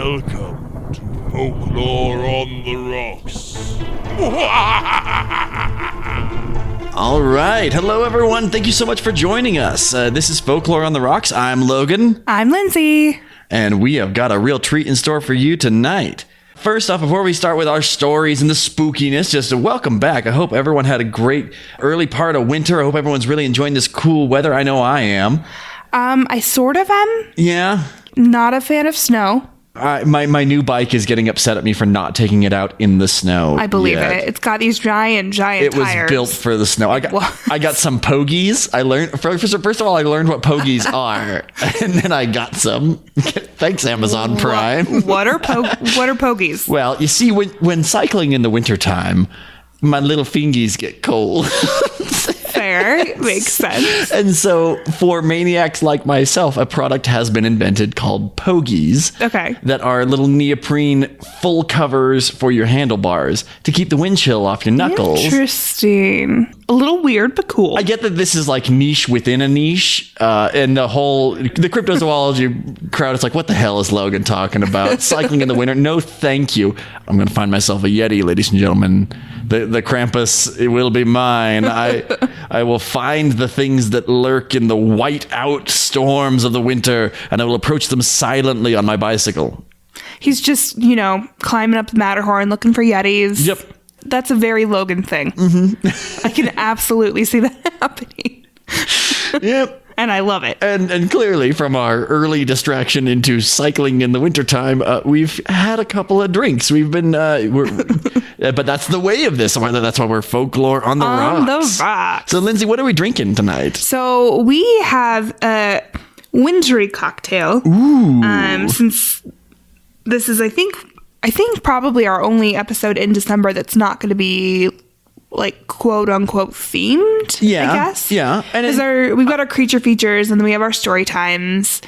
Welcome to Folklore on the Rocks. All right. Hello, everyone. Thank you so much for joining us. This is Folklore on the Rocks. I'm Logan. I'm Lindsay. And we have got a real treat in store for you tonight. First off, before we start with our stories and the spookiness, just a welcome back. I hope everyone had a great early part of winter. I hope everyone's really enjoying this cool weather. I know I am. I sort of am. Yeah. Not a fan of snow. My new bike is getting upset at me for not taking it out in the snow. I believe it. It's got these giant tires. It was built for the snow. I got some pogies. I learned first of all, I learned what pogies are, and then I got some. Thanks, Amazon Prime. What are pogies? Well, you see, when cycling in the wintertime, my little fingies get cold. Fair. Makes sense. And so for maniacs like myself, a product has been invented called pogies. Okay. That are little neoprene full covers for your handlebars to keep the wind chill off your knuckles. Interesting. A little weird, but cool. I get that this is like niche within a niche. And the cryptozoology crowd is like, what the hell is Logan talking about? Cycling in the winter? No, thank you. I'm going to find myself a Yeti, ladies and gentlemen. The Krampus, it will be mine. I will find the things that lurk in the white-out storms of the winter, and I will approach them silently on my bicycle. He's just, climbing up the Matterhorn looking for Yetis. Yep. That's a very Logan thing. Mm-hmm. I can absolutely see that happening. Yep. And I love it. And clearly, from our early distraction into cycling in the wintertime, we've had a couple of drinks. We've been, but that's the way of this. That's why we're Folklore on the Rocks. On the Rocks. So, Lindsay, what are we drinking tonight? So we have a wintry cocktail. Ooh. Since this is, I think probably our only episode in December that's not going to be like quote unquote themed. Yeah, I guess. Yeah, and we've got our creature features and then we have our story times.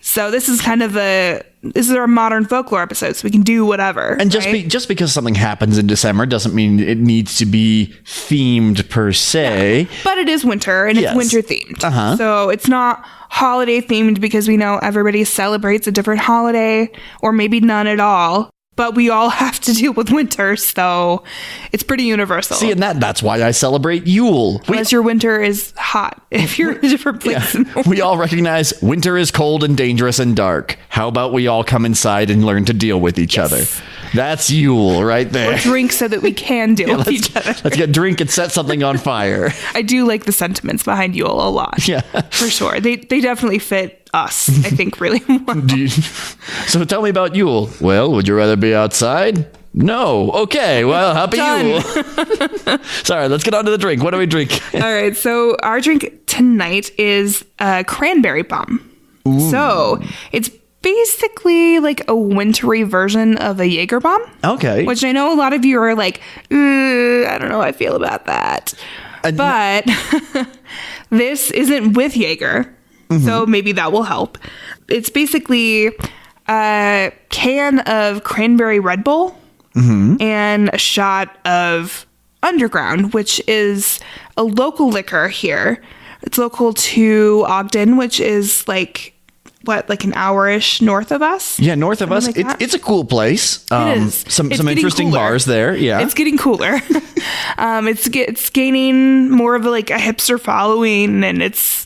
So this is kind of this is our modern folklore episode, so we can do whatever. And right? just because something happens in December doesn't mean it needs to be themed per se. Yeah. But it is winter and it's winter themed. Uh-huh. So it's not holiday themed because we know everybody celebrates a different holiday or maybe none at all. But we all have to deal with winter, so it's pretty universal. See, and that's why I celebrate Yule. Unless your winter is hot, if you're in a different place. Yeah. We all recognize winter is cold and dangerous and dark. How about we all come inside and learn to deal with each other? That's Yule right there. Or drink so that we can deal with each other. Let's get a drink and set something on fire. I do like the sentiments behind Yule a lot. Yeah. For sure. They definitely fit us, I think, really well. So tell me about Yule. Well, would you rather be outside? No. Okay. Well, happy Yule. Sorry, let's get on to the drink. What do we drink? All right. So our drink tonight is a cranberry bomb. Ooh. So it's basically like a wintry version of a Jaeger bomb. Okay. Which I know a lot of you are like, I don't know how I feel about that. But this isn't with Jaeger. Mm-hmm. So maybe that will help. It's basically a can of cranberry Red Bull and a shot of Underground, which is a local liquor here. It's local to Ogden, which is like an hour-ish north of us? Yeah, north of us. Like it's a cool place. It is. Some interesting bars there. Yeah, it's getting cooler. It's gaining more of a hipster following, and it's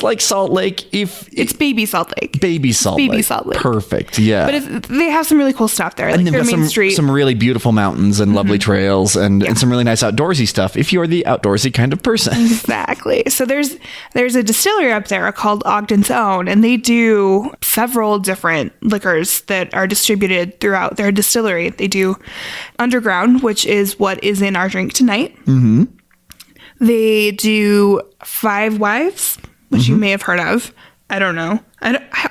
like Salt Lake. It's baby Salt Lake. Baby Salt Lake. Perfect. Yeah. But they have some really cool stuff there. And like they've got some really beautiful mountains and lovely trails and some really nice outdoorsy stuff. If you're the outdoorsy kind of person. Exactly. So there's a distillery up there called Ogden's Own, and they do several different liquors that are distributed throughout their distillery. They do Underground, which is what is in our drink tonight. Mm-hmm. They do Five Wives, which you may have heard of. I don't know.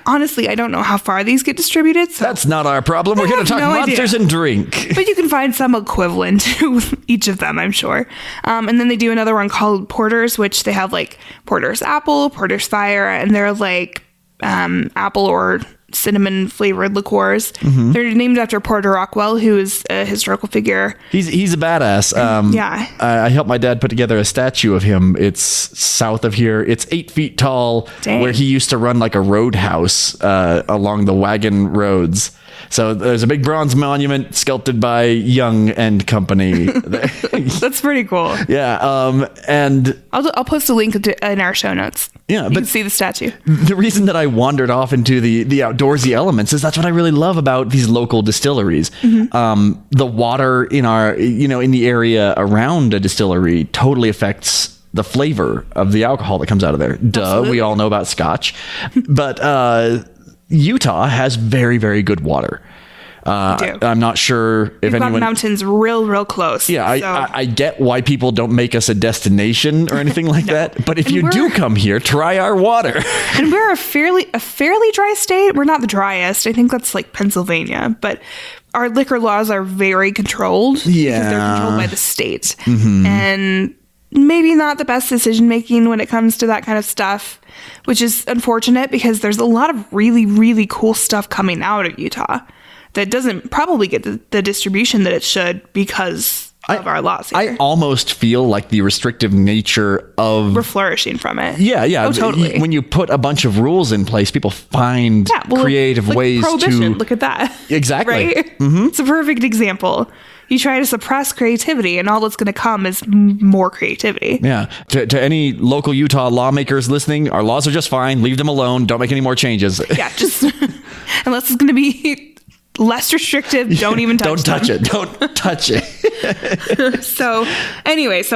Honestly, I don't know how far these get distributed. So that's not our problem. We're here to talk monsters and drink. But you can find some equivalent to each of them, I'm sure. And then they do another one called Porter's, which they have like Porter's Apple, Porter's Fire, and they're like apple or cinnamon flavored liqueurs. Mm-hmm. They're named after Porter Rockwell, who is a historical figure. He's a badass. Yeah. I helped my dad put together a statue of him. It's south of here. It's 8 feet tall. Dang. Where he used to run like a roadhouse along the wagon roads. So there's a big bronze monument sculpted by Young and Company. That's pretty cool. Yeah. And I'll post a link in our show notes. Yeah, you can see the statue. The reason that I wandered off into the outdoorsy elements is that's what I really love about these local distilleries. The water in in the area around a distillery totally affects the flavor of the alcohol that comes out of there. Duh, absolutely. We all know about Scotch. But Utah has very, very good water. I'm not sure if We've anyone... got mountains real close. Yeah, I get why people don't make us a destination or anything like that. But if you do come here, try our water. And we're a fairly dry state. We're not the driest. I think that's like Pennsylvania. But our liquor laws are very controlled. Yeah. Because they're controlled by the state. And maybe not the best decision making when it comes to that kind of stuff, which is unfortunate because there's a lot of really, really cool stuff coming out of Utah that doesn't probably get the distribution that it should because of our laws here. I almost feel like the restrictive nature of... We're flourishing from it. Yeah. Oh, totally. When you put a bunch of rules in place, people find creative ways prohibition. to... Look at that. Exactly. Right? It's a perfect example. You try to suppress creativity and all that's going to come is more creativity. Yeah. To any local Utah lawmakers listening, our laws are just fine. Leave them alone. Don't make any more changes. Yeah, just... unless it's going to be less restrictive, don't even touch it. Don't touch it. So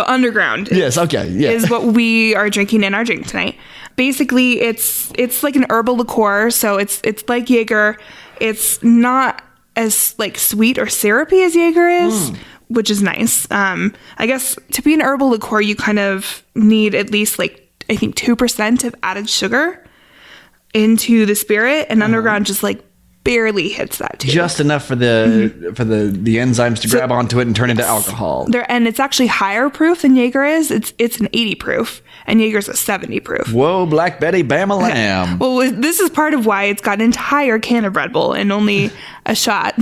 Underground is what we are drinking in our drink tonight. Basically, it's like an herbal liqueur, so it's like Jaeger. It's not as like sweet or syrupy as Jaeger is, which is nice. I guess to be an herbal liqueur, you kind of need at least like I think 2% of added sugar into the spirit, and Underground just like barely hits that too. Just enough for the enzymes to grab onto it and turn into alcohol. And it's actually higher proof than Jaeger is. It's an 80 proof, and Jaeger's a 70 proof. Whoa, Black Betty, Bama Lamb. Well, this is part of why it's got an entire can of Red Bull and only a shot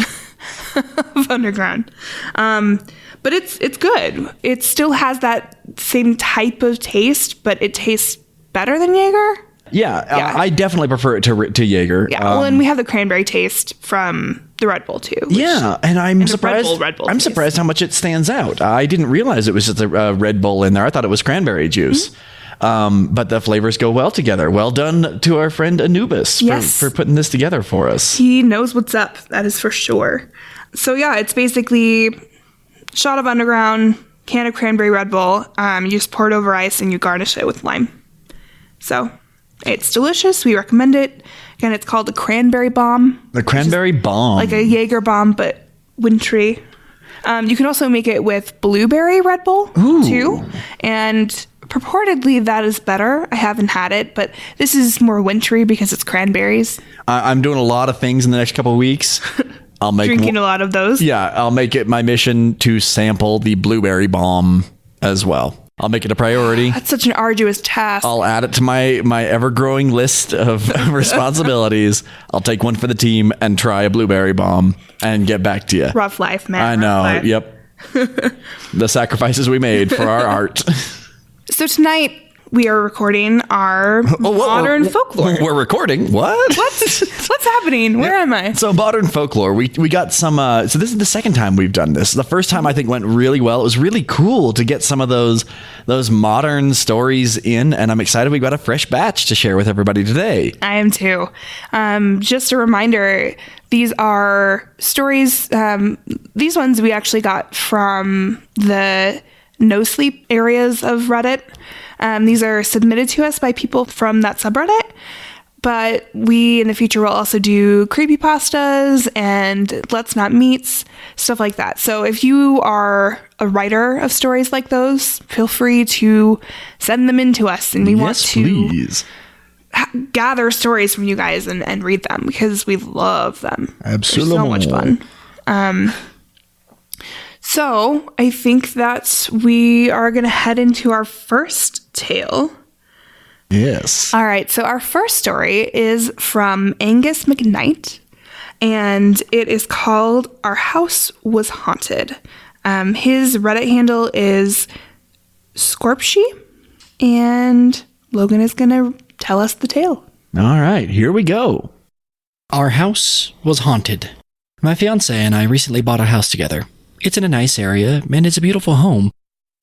of Underground. But it's good. It still has that same type of taste, but it tastes better than Jaeger. Yeah. I definitely prefer it to Jaeger. Yeah, and we have the cranberry taste from the Red Bull too. And I'm surprised. Red Bull I'm surprised how much it stands out. I didn't realize it was just a Red Bull in there. I thought it was cranberry juice. But the flavors go well together. Well done to our friend Anubis for putting this together for us. He knows what's up. That is for sure. So yeah, it's basically shot of Underground, can of cranberry Red Bull. You just pour it over ice and you garnish it with lime. So it's delicious. We recommend it. Again, it's called the Cranberry Bomb. The Cranberry Bomb. Like a Jaeger bomb, but wintry. You can also make it with blueberry Red Bull, too. And purportedly, that is better. I haven't had it, but this is more wintry because it's cranberries. I'm doing a lot of things in the next couple of weeks. I'll make drinking a lot of those. Yeah, I'll make it my mission to sample the blueberry bomb as well. I'll make it a priority. That's such an arduous task. I'll add it to my ever-growing list of responsibilities. I'll take one for the team and try a blueberry bomb and get back to you. Rough life, man. I know. Yep. The sacrifices we made for our art. So tonight we are recording our modern folklore. We're recording? What? What's happening? Where am I? So modern folklore. We got some. So this is the second time we've done this. The first time I think went really well. It was really cool to get some of those modern stories in, and I'm excited we got a fresh batch to share with everybody today. I am too. Just a reminder. These are stories. These ones we actually got from the no sleep areas of Reddit. These are submitted to us by people from that subreddit, but we in the future will also do creepypastas and Let's Not Meets, stuff like that. So if you are a writer of stories like those, feel free to send them in to us, and we want to gather stories from you guys and read them because we love them. Absolutely. They're so much fun. So I think that we are going to head into our first tale. Yes. All right. So our first story is from Angus McKnight, and it is called Our House Was Haunted. His Reddit handle is Scorpshy, and Logan is going to tell us the tale. All right. Here we go. Our house was haunted. My fiancé and I recently bought a house together. It's in a nice area, and it's a beautiful home,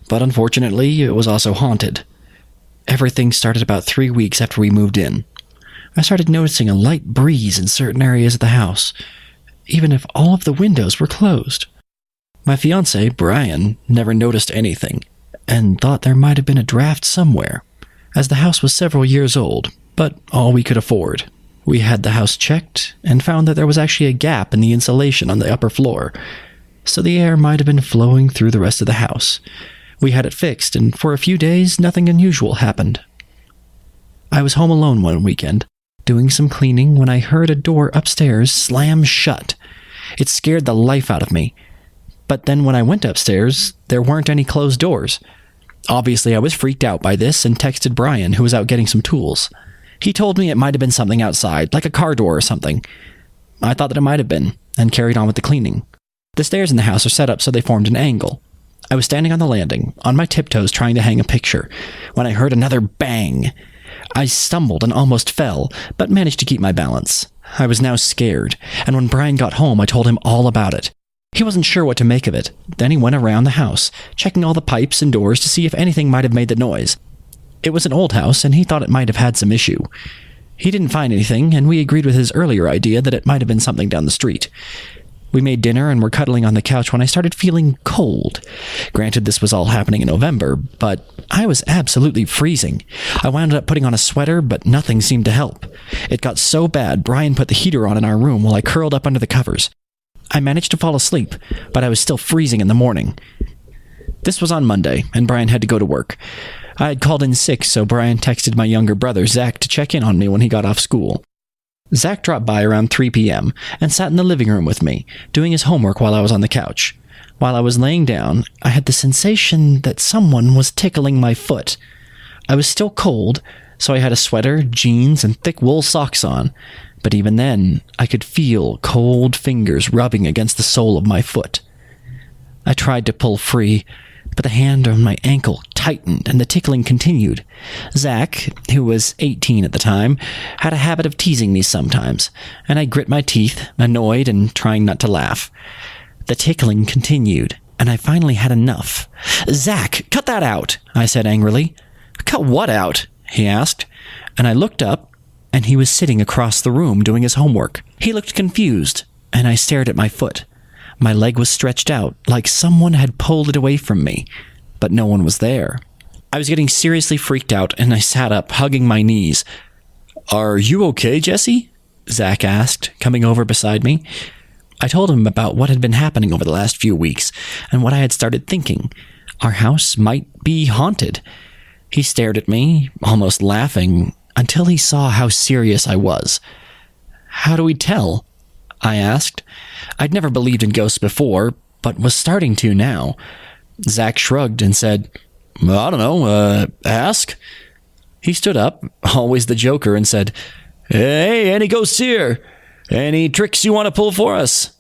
but unfortunately, it was also haunted. Everything started about 3 weeks after we moved in. I started noticing a light breeze in certain areas of the house, even if all of the windows were closed. My fiancé, Brian, never noticed anything, and thought there might have been a draft somewhere, as the house was several years old, but all we could afford. We had the house checked, and found that there was actually a gap in the insulation on the upper floor, so the air might have been flowing through the rest of the house. We had it fixed, and for a few days, nothing unusual happened. I was home alone one weekend, doing some cleaning, when I heard a door upstairs slam shut. It scared the life out of me. But then when I went upstairs, there weren't any closed doors. Obviously, I was freaked out by this and texted Brian, who was out getting some tools. He told me it might have been something outside, like a car door or something. I thought that it might have been, and carried on with the cleaning. The stairs in the house are set up so they formed an angle. I was standing on the landing, on my tiptoes trying to hang a picture, when I heard another bang. I stumbled and almost fell, but managed to keep my balance. I was now scared, and when Brian got home, I told him all about it. He wasn't sure what to make of it. Then he went around the house, checking all the pipes and doors to see if anything might have made the noise. It was an old house, and he thought it might have had some issue. He didn't find anything, and we agreed with his earlier idea that it might have been something down the street. We made dinner and were cuddling on the couch when I started feeling cold. Granted, this was all happening in November, but I was absolutely freezing. I wound up putting on a sweater, but nothing seemed to help. It got so bad, Brian put the heater on in our room while I curled up under the covers. I managed to fall asleep, but I was still freezing in the morning. This was on Monday, and Brian had to go to work. I had called in sick, so Brian texted my younger brother, Zach, to check in on me when he got off school. Zach dropped by around 3 p.m. and sat in the living room with me, doing his homework while I was on the couch. While I was laying down, I had the sensation that someone was tickling my foot. I was still cold, so I had a sweater, jeans, and thick wool socks on, but even then, I could feel cold fingers rubbing against the sole of my foot. I tried to pull free, but the hand on my ankle tightened and the tickling continued. Zach, who was 18 at the time, had a habit of teasing me sometimes, and I grit my teeth, annoyed and trying not to laugh. The tickling continued, and I finally had enough. "Zach, cut that out," I said angrily. "Cut what out?" he asked, and I looked up, and he was sitting across the room doing his homework. He looked confused, and I stared at my foot. My leg was stretched out, like someone had pulled it away from me, but no one was there. I was getting seriously freaked out, and I sat up, hugging my knees. "Are you okay, Jesse?" Zach asked, coming over beside me. I told him about what had been happening over the last few weeks, and what I had started thinking. Our house might be haunted. He stared at me, almost laughing, until he saw how serious I was. "How do we tell?" I asked. I'd never believed in ghosts before, but was starting to now. Zach shrugged and said, "I don't know, ask." He stood up, always the joker, and said, "Hey, any ghosts here? Any tricks you want to pull for us?"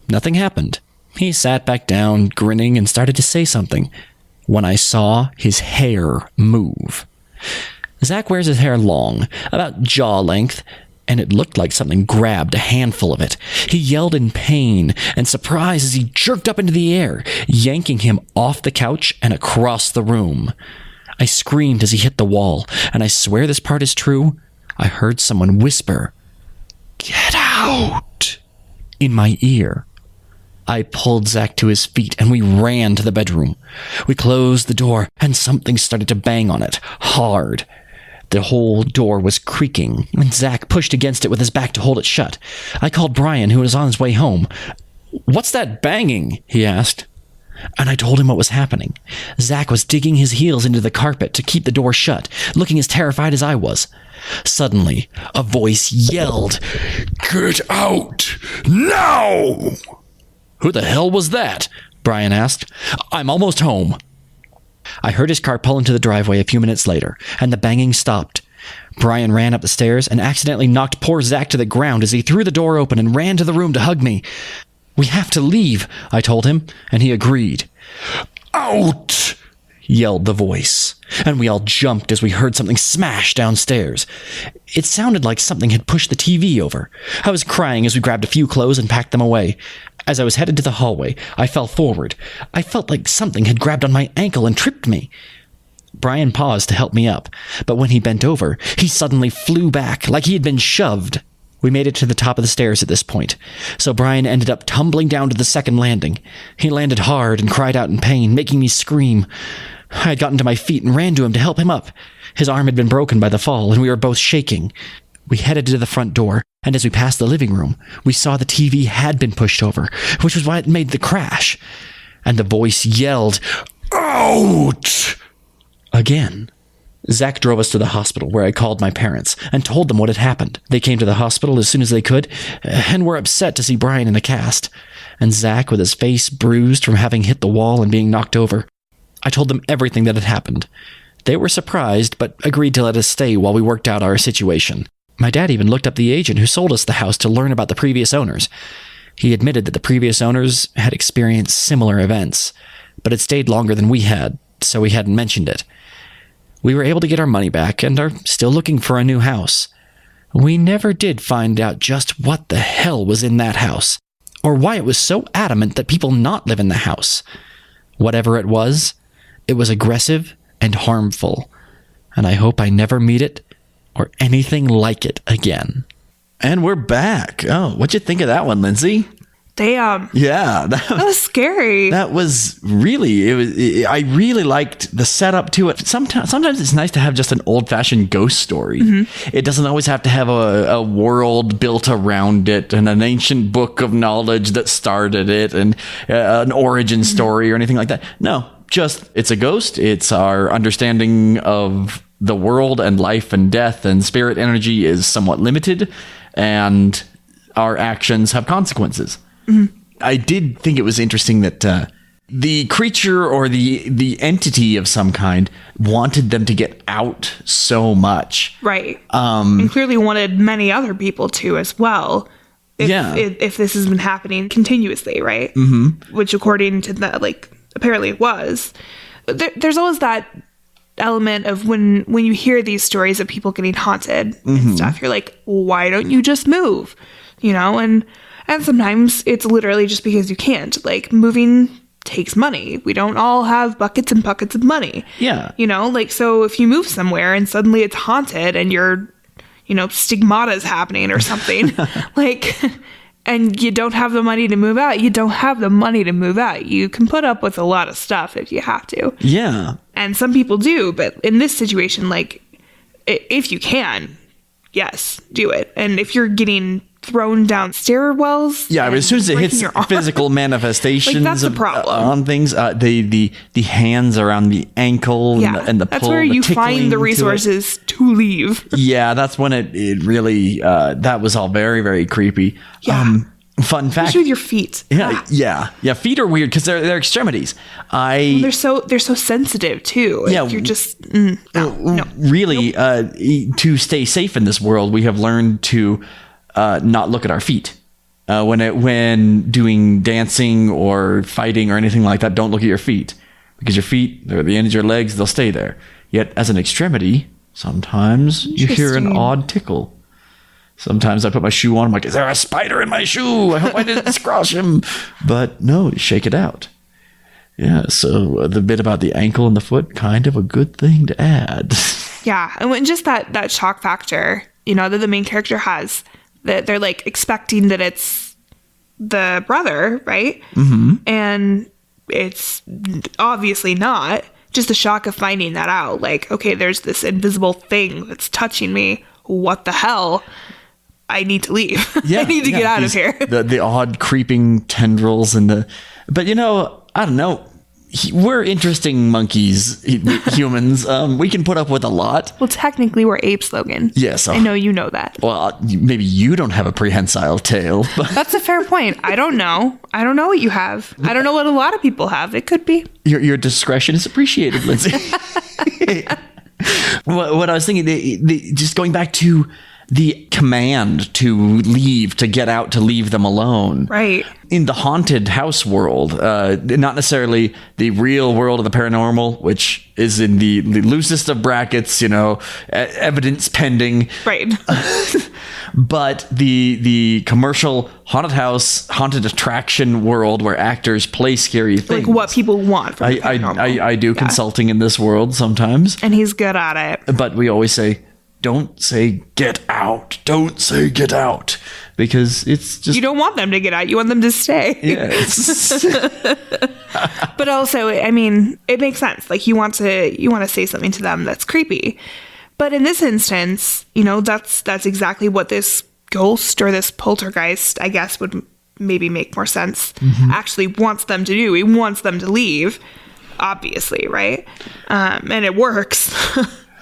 Nothing happened. He sat back down, grinning, and started to say something, when I saw his hair move. Zach wears his hair long, about jaw length, and it looked like something grabbed a handful of it. He yelled in pain and surprise as he jerked up into the air, yanking him off the couch and across the room. I screamed as he hit the wall, and I swear this part is true. I heard someone whisper, "Get out," in my ear. I pulled Zach to his feet, and we ran to the bedroom. We closed the door, and something started to bang on it, hard. The whole door was creaking, and Zach pushed against it with his back to hold it shut. I called Brian, who was on his way home. "What's that banging?" he asked. And I told him what was happening. Zach was digging his heels into the carpet to keep the door shut, looking as terrified as I was. Suddenly, a voice yelled, "Get out! Now!" "Who the hell was that?" Brian asked. "I'm almost home." I heard his car pull into the driveway a few minutes later, and the banging stopped. Brian ran up the stairs and accidentally knocked poor Zach to the ground as he threw the door open and ran to the room to hug me. "We have to leave," I told him, and he agreed. "Out!" yelled the voice, and we all jumped as we heard something smash downstairs. It sounded like something had pushed the TV over. I was crying as we grabbed a few clothes and packed them away. As I was headed to the hallway, I fell forward. I felt like something had grabbed on my ankle and tripped me. Brian paused to help me up, but when he bent over, he suddenly flew back like he had been shoved. We made it to the top of the stairs at this point, so Brian ended up tumbling down to the second landing. He landed hard and cried out in pain, making me scream. I had gotten to my feet and ran to him to help him up. His arm had been broken by the fall, and we were both shaking. We headed to the front door, and as we passed the living room, we saw the TV had been pushed over, which was why it made the crash. And the voice yelled, "Out!" again. Zach drove us to the hospital, where I called my parents and told them what had happened. They came to the hospital as soon as they could and were upset to see Brian in a cast, and Zach with his face bruised from having hit the wall and being knocked over. I told them everything that had happened. They were surprised, but agreed to let us stay while we worked out our situation. My dad even looked up the agent who sold us the house to learn about the previous owners. He admitted that the previous owners had experienced similar events, but had stayed longer than we had, so he hadn't mentioned it. We were able to get our money back and are still looking for a new house. We never did find out just what the hell was in that house, or why it was so adamant that people not live in the house. Whatever it was aggressive and harmful, and I hope I never meet it or anything like it again. And we're back. Oh, what'd you think of that one, Lindsay? Damn. Yeah, That was scary. that was really. I really liked the setup to it. Sometimes it's nice to have just an old-fashioned ghost story. Mm-hmm. It doesn't always have to have a world built around it and an ancient book of knowledge that started it and an origin story or anything like that. No, just it's a ghost. It's our understanding of the world and life and death and spirit energy is somewhat limited, and our actions have consequences. Mm-hmm. I did think it was interesting that the creature or the entity of some kind wanted them to get out so much. Right. And clearly wanted many other people to as well. If this has been happening continuously, right? Mm-hmm. Which according to that, apparently it was. There's always that element of when you hear these stories of people getting haunted and stuff, you're like, why don't you just move? And sometimes it's literally just because you can't. Moving takes money. We don't all have buckets and buckets of money. Yeah. So if you move somewhere and suddenly it's haunted and stigmata is happening or something, and you don't have the money to move out, you don't have the money to move out. You can put up with a lot of stuff if you have to. Yeah. And some people do, but in this situation, if you can, yes, do it. And if you're getting thrown down stairwells, as soon as it hits physical manifestations that's the problem. On things, the hands around the ankle and the pull, that's where you find the resources to leave. Yeah, that's when it really that was all very, very creepy. Yeah. Fun fact, especially with your feet. Yeah. Feet are weird because they're extremities. They're so sensitive too. You're just no. Really. Nope. To stay safe in this world, we have learned to not look at our feet when doing dancing or fighting or anything like that. Don't look at your feet because your feet, they're the ends of your legs. They'll stay there. Yet as an extremity, sometimes you hear an odd tickle. Sometimes I put my shoe on. I'm like, is there a spider in my shoe? I hope I didn't squash him. But no, you shake it out. Yeah, so the bit about the ankle and the foot, kind of a good thing to add. Yeah, and just that shock factor, that the main character has, that they're expecting that it's the brother, right? Mm-hmm. And it's obviously not. Just the shock of finding that out. Okay, there's this invisible thing that's touching me. What the hell? I need to leave. I need to get out of here. The odd creeping tendrils but I don't know. We're interesting monkeys, humans. We can put up with a lot. Well, technically, we're apes, Logan. Yes. I know you know that. Well, maybe you don't have a prehensile tail. But that's a fair point. I don't know. I don't know what you have. I don't know what a lot of people have. It could be. Your discretion is appreciated, Lindsay. What I was thinking, just going back to the command to leave, to get out, to leave them alone. Right. In the haunted house world, not necessarily the real world of the paranormal, which is in the loosest of brackets, evidence pending. Right. But the commercial haunted house, haunted attraction world where actors play scary things. Like what people want from the paranormal. I do consulting in this world sometimes. And he's good at it. But we always say, don't say get out. Don't say get out. Because it's just... You don't want them to get out. You want them to stay. Yes. But also, I mean, it makes sense. Like you want to say something to them that's creepy. But in this instance, that's exactly what this ghost or this poltergeist, I guess, would maybe make more sense, actually wants them to do. He wants them to leave, obviously, right? And it works,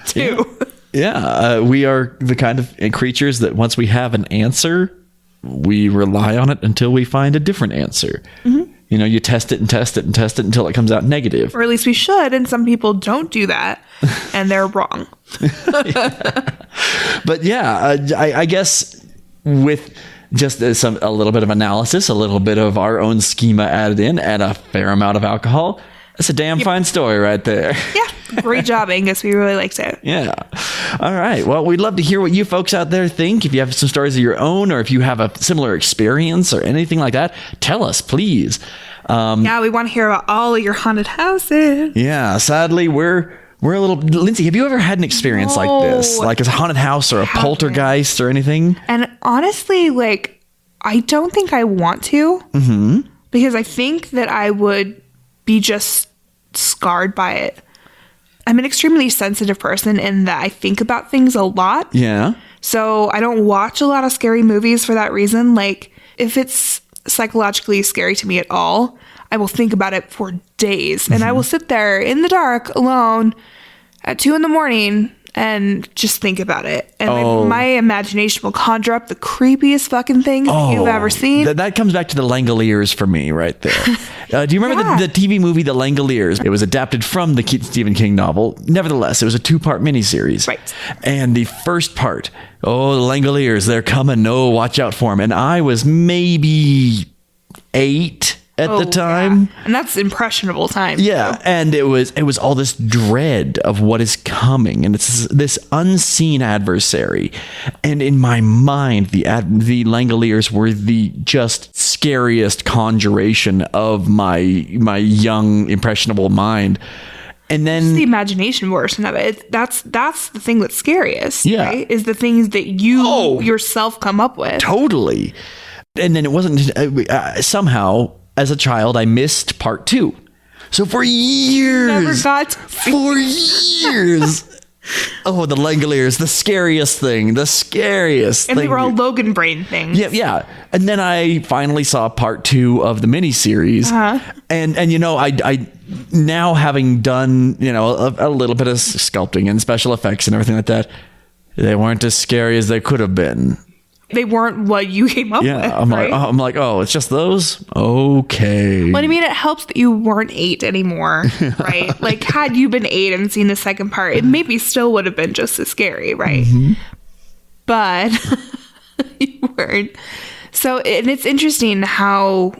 too. Yeah, we are the kind of creatures that once we have an answer, we rely on it until we find a different answer. You test it and test it and test it until it comes out negative. Or at least we should, and some people don't do that, and they're wrong. But yeah, I guess with just a little bit of analysis, a little bit of our own schema added in, and a fair amount of alcohol, that's a damn fine story right there. Yeah, great job, Angus. We really liked it. Yeah. All right. Well, we'd love to hear what you folks out there think. If you have some stories of your own, or if you have a similar experience or anything like that, tell us, please. Yeah, we want to hear about all of your haunted houses. Yeah. Sadly, we're a little... Lindsay, have you ever had an experience like this? Like a haunted house or a poltergeist or anything? And honestly, I don't think I want to. Because I think that I would be just scarred by it. I'm an extremely sensitive person in that I think about things a lot. Yeah. So I don't watch a lot of scary movies for that reason. Like, if it's psychologically scary to me at all, I will think about it for days. And I will sit there in the dark alone at 2 a.m. and just think about it. And my imagination will conjure up the creepiest fucking things that you've ever seen. That comes back to the Langoliers for me right there. Do you remember the TV movie The Langoliers? It was adapted from the Stephen King novel. Nevertheless, it was a 2-part miniseries. Right. And the first part, the Langoliers, they're coming. Oh, watch out for them. And I was maybe 8 at the time. Yeah. And that's impressionable time. Yeah. And it was all this dread of what is coming. And it's this unseen adversary. And in my mind, the Langoliers were the just scariest conjuration of my young, impressionable mind. And then the imagination version of it. That's the thing that's scariest. Yeah. Right? Is the things that you yourself come up with. Totally. And then it wasn't somehow, as a child, I missed part 2. So for years, Never got for years. The Langoliers, the scariest thing. And they were all Logan brain things. Yeah. And then I finally saw part 2 of the miniseries. And I now having done, a little bit of sculpting and special effects and everything like that, they weren't as scary as they could have been. They weren't what you came up with. I'm like, it's just those? Okay. Well, I mean, it helps that you weren't 8 anymore, right? Like, had you been 8 and seen the second part, it maybe still would have been just as scary, right? But you weren't. So, and it's interesting how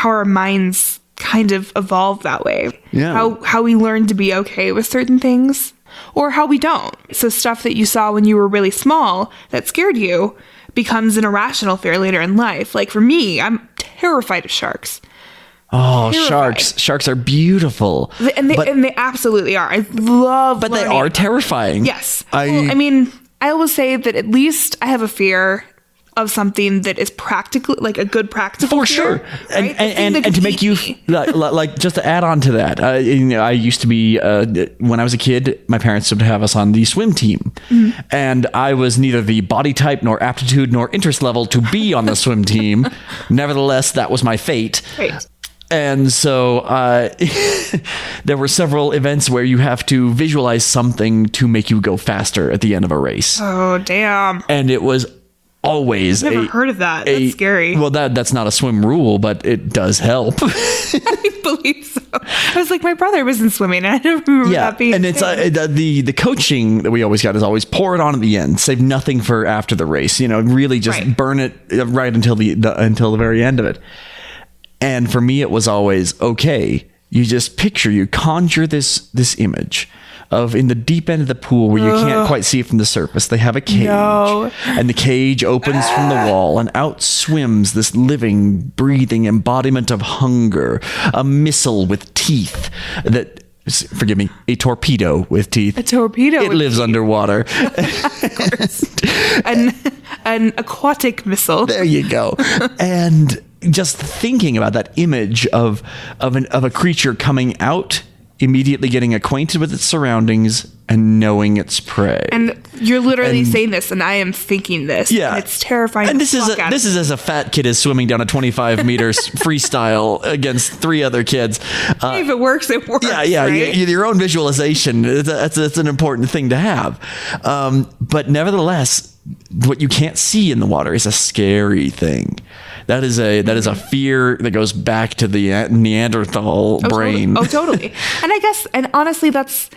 our minds kind of evolve that way. Yeah. How we learn to be okay with certain things, or how we don't. So stuff that you saw when you were really small that scared you becomes an irrational fear later in life. Like for me, I'm terrified of sharks. Terrified. Sharks are beautiful. And they absolutely are. I love But they are terrifying. Yes. I will say that at least I have a fear of something that is practical, like a good practical for fear, sure. right? And to make you like just to add on to that, I used to be when I was a kid, my parents would have us on the swim team, and I was neither the body type nor aptitude nor interest level to be on the swim team. Nevertheless, that was my fate. Right. And so there were several events where you have to visualize something to make you go faster at the end of a race. Oh, damn. And it was always I've never heard of that. That's scary. Well, that's not a swim rule, but it does help. I believe so. I was like, my brother was in swimming, and I don't remember that being. And it's the coaching that we always got is always pour it on at the end, save nothing for after the race. Really just burn it right until the very end of it. And for me, it was always okay. You just conjure this image of in the deep end of the pool where you can't quite see it from the surface. They have a cage, and the cage opens from the wall, and out swims this living, breathing embodiment of hunger, a missile with teeth that. Forgive me, a torpedo with teeth. A torpedo. It lives underwater. Of course. An aquatic missile. There you go. And just thinking about that image of a creature coming out, immediately getting acquainted with its surroundings and knowing its prey. And you're literally saying this, and I am thinking this. Yeah, and it's terrifying. And this is as a fat kid is swimming down a 25 meters freestyle against 3 other kids. If it works, it works. Yeah. Right? Your own visualization. That's an important thing to have. But nevertheless, what you can't see in the water is a scary thing. That is a fear that goes back to the Neanderthal brain. Totally. And I guess, and honestly, that's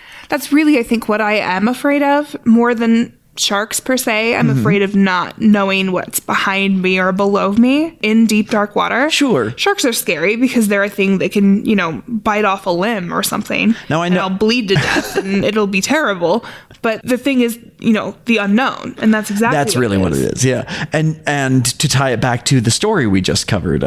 really, I think, what I am afraid of more than sharks per se. I'm afraid of not knowing what's behind me or below me in deep, dark water. Sure. Sharks are scary because they're a thing that can, bite off a limb or something. Now I know. And I'll bleed to death and it'll be terrible. But the thing is, the unknown. And that's exactly what it is. Yeah. And to tie it back to the story we just covered,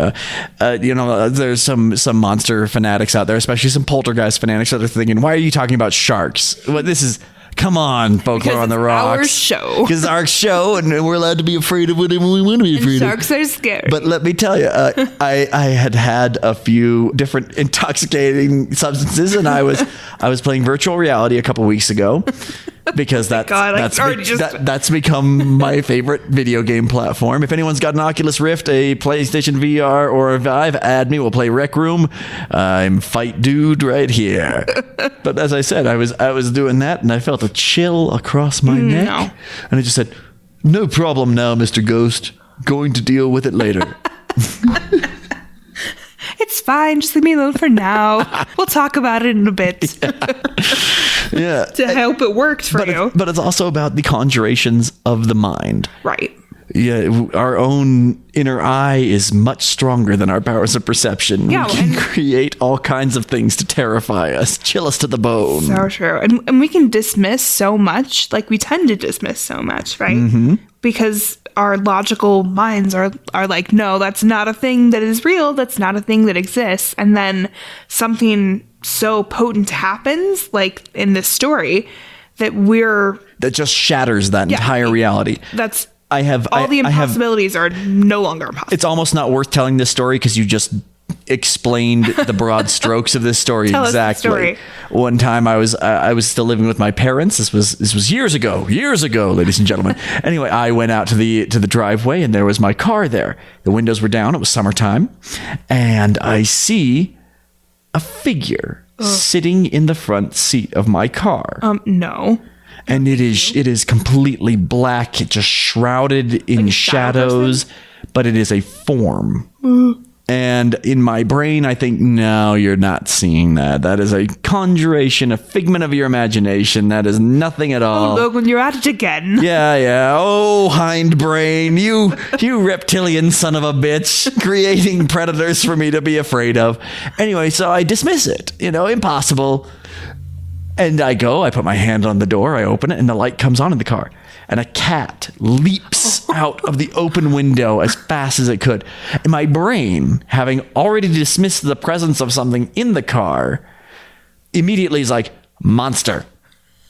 there's some monster fanatics out there, especially some poltergeist fanatics that are thinking, why are you talking about sharks? Well, this is... Come on, Folklore on the Rocks. Our show. Because it's our show, and we're allowed to be afraid of whatever we want to be afraid of. Sharks are scary. But let me tell you, I had a few different intoxicating substances, and I was playing virtual reality a couple weeks ago. Because that's become my favorite video game platform. If anyone's got an Oculus Rift, a PlayStation VR, or a Vive, add me. We'll play Rec Room. I'm Fight Dude right here. But as I said, I was doing that, and I felt a chill across my neck. And I just said, "No problem now, Mr. Ghost. Going to deal with it later." It's fine. Just leave me alone for now. We'll talk about it in a bit. Yeah. To hope it worked for you. But it's also about the conjurations of the mind. Right. Yeah, our own inner eye is much stronger than our powers of perception. Yeah, we can create all kinds of things to terrify us, chill us to the bone. So true. And we can dismiss so much, like we tend to dismiss so much, right? Mm-hmm. Because our logical minds are like, no, that's not a thing that is real. That's not a thing that exists. And then something so potent happens, like in this story, that just shatters that entire reality. That's all the impossibilities are no longer impossible. It's almost not worth telling this story because you just explained the broad strokes of this story. Tell exactly. Us the story. One time I was still living with my parents. This was years ago, ladies and gentlemen. Anyway, I went out to the driveway and there was my car there. The windows were down. It was summertime, and I see a figure sitting in the front seat of my car. No. And it is completely black, just shrouded in shadows, but it is a form. And in my brain, I think, no, you're not seeing that. That is a conjuration, a figment of your imagination. That is nothing at all. Oh, Logan, you're at it again. Yeah. Oh, hindbrain, you reptilian son of a bitch, creating predators for me to be afraid of. Anyway, so I dismiss it. Impossible. And I put my hand on the door, I open it, and the light comes on in the car. And a cat leaps out of the open window as fast as it could. And my brain, having already dismissed the presence of something in the car, immediately is like, monster.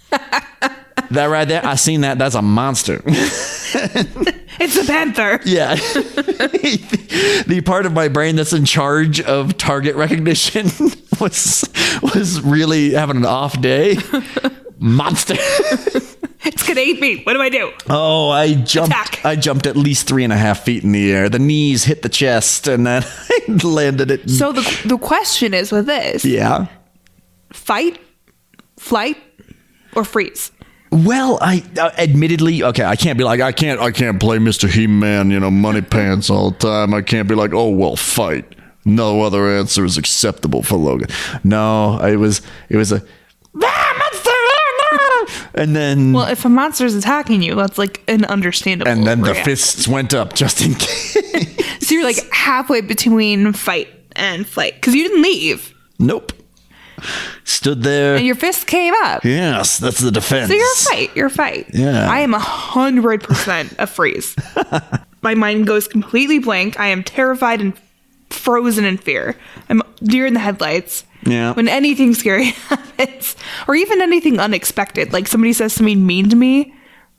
That right there, I seen that. That's a monster. It's a panther. Yeah. The part of my brain that's in charge of target recognition was really having an off day. Monster. It's gonna eat me. What do I do? Oh, I jumped. Attack. I jumped at least 3.5 feet in the air. The knees hit the chest, and then I landed it. So the question is with this: yeah, fight, flight, or freeze? Well, I admittedly, okay, I can't be like, I can't play Mr. He-Man, money pants all the time. I can't be like, oh, well, fight. No other answer is acceptable for Logan. No, it was a and then, well, if a monster's attacking you, that's like an understandable and then the reaction. fists went up just in case. So you're like halfway between fight and flight because you didn't leave. Nope. Stood there. And your fist came up. Yes, that's the defense. So you're a fight. Yeah. I am 100% a freeze. My mind goes completely blank. I am terrified and frozen in fear. I'm deer in the headlights. Yeah. When anything scary happens, or even anything unexpected, like somebody says something mean to me,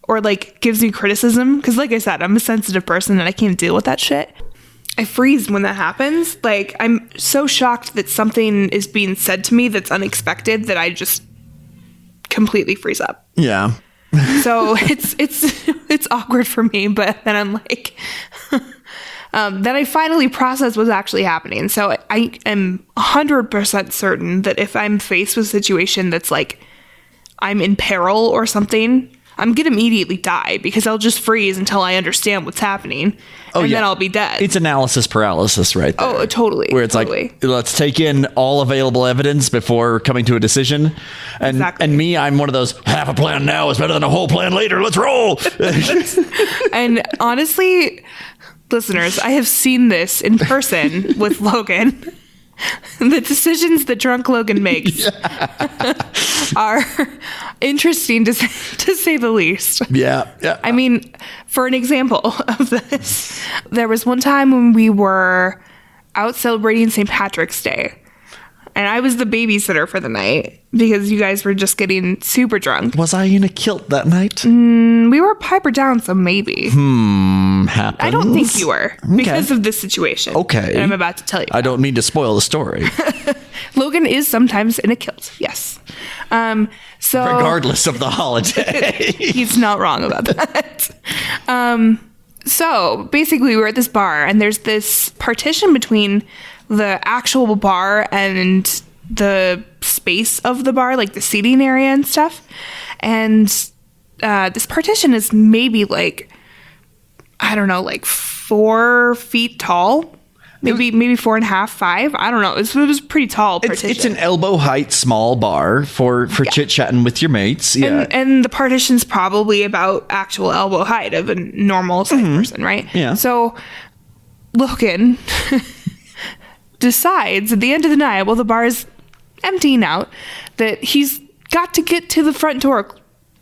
or like gives me criticism, because like I said, I'm a sensitive person and I can't deal with that shit. I freeze when that happens. Like, I'm so shocked that something is being said to me that's unexpected that I just completely freeze up. Yeah. So it's awkward for me, but then I'm like, then I finally process what's actually happening. So I am 100% certain that if I'm faced with a situation that's like I'm in peril or something, I'm going to immediately die because I'll just freeze until I understand what's happening. Then I'll be dead. It's analysis paralysis right there. Oh, totally. Where it's like, let's take in all available evidence before coming to a decision. And Exactly. and me, I'm one of those, half a plan now is better than a whole plan later. Let's roll. And honestly, listeners, I have seen this in person with Logan. The decisions that drunk Logan makes are interesting to say the least. Yeah. I mean, for an example of this, there was one time when we were out celebrating St. Patrick's Day, and I was the babysitter for the night because you guys were just getting super drunk. Was I in a kilt that night? We were piper down, so maybe. Happens. I don't think you were because of this situation. Okay. that I'm about to tell you. I don't mean to spoil the story. Logan is sometimes in a kilt. Yes. So Regardless of the holiday. he's not wrong about that. So basically we were at this bar and there's this partition between the actual bar and the space of the bar, like the seating area and stuff. And this partition is maybe like, I don't know, like 4 feet tall. Maybe 4.5, 5. I don't know. It was a pretty tall partition. It's an elbow height small bar for chit-chatting with your mates. Yeah. And the partition's probably about actual elbow height of a normal sized person, right? Yeah. So Logan decides at the end of the night, while the bar is emptying out, that he's got to get to the front door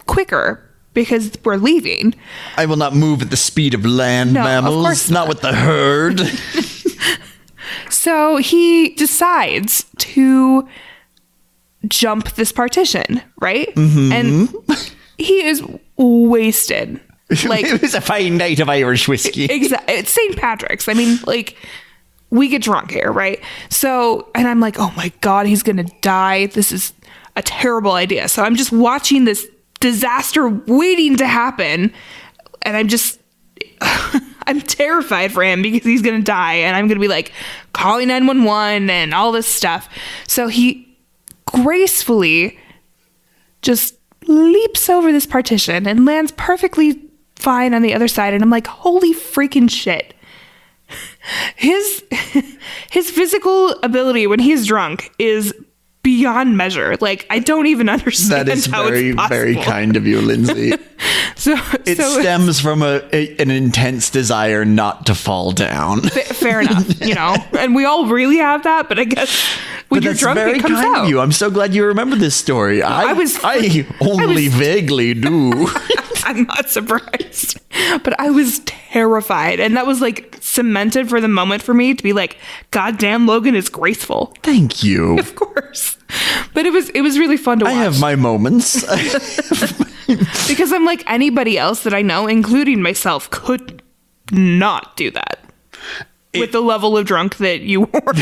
quicker because we're leaving. I will not move at the speed of land No, of mammals, course not with the herd. So he decides to jump this partition, right? Mm-hmm. And he is wasted. Like, It was a fine night of Irish whiskey. exactly. It's St. Patrick's. I mean, like, we get drunk here, right? So, and I'm like, oh my God, he's going to die. This is a terrible idea. So I'm just watching this disaster waiting to happen. And I'm just, I'm terrified for him because he's going to die. And I'm going to be like calling 911 and all this stuff. So he gracefully just leaps over this partition and lands perfectly fine on the other side. And I'm like, holy freaking shit. His physical ability when he's drunk is beyond measure. Like, I don't even understand That is how very, it's possible. very kind of you, Lindsay. It stems from an intense desire not to fall down. fair enough, you know. And we all really have that, but I guess when But you're that's drunk, very it comes kind out. of you. I'm so glad you remember this story. I only vaguely do. I'm not surprised. But I was terrified. And that was like cemented for the moment for me to be like, God damn, Logan is graceful. Thank you. Of course. But it was really fun to watch. I have my moments. Because I'm like, anybody else that I know, including myself, could not do that. With the level of drunk that you were.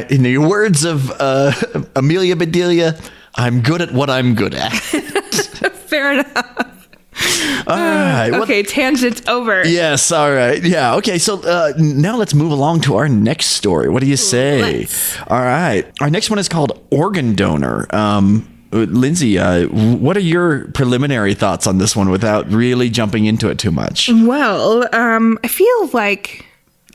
In the words of Amelia Bedelia, I'm good at what I'm good at. Fair enough. All right. Okay, tangent over. Yes, all right. Yeah, okay. So now let's move along to our next story. What do you say? Let's. All right. Our next one is called Organ Donor. Lindsay, what are your preliminary thoughts on this one without really jumping into it too much? Well, I feel like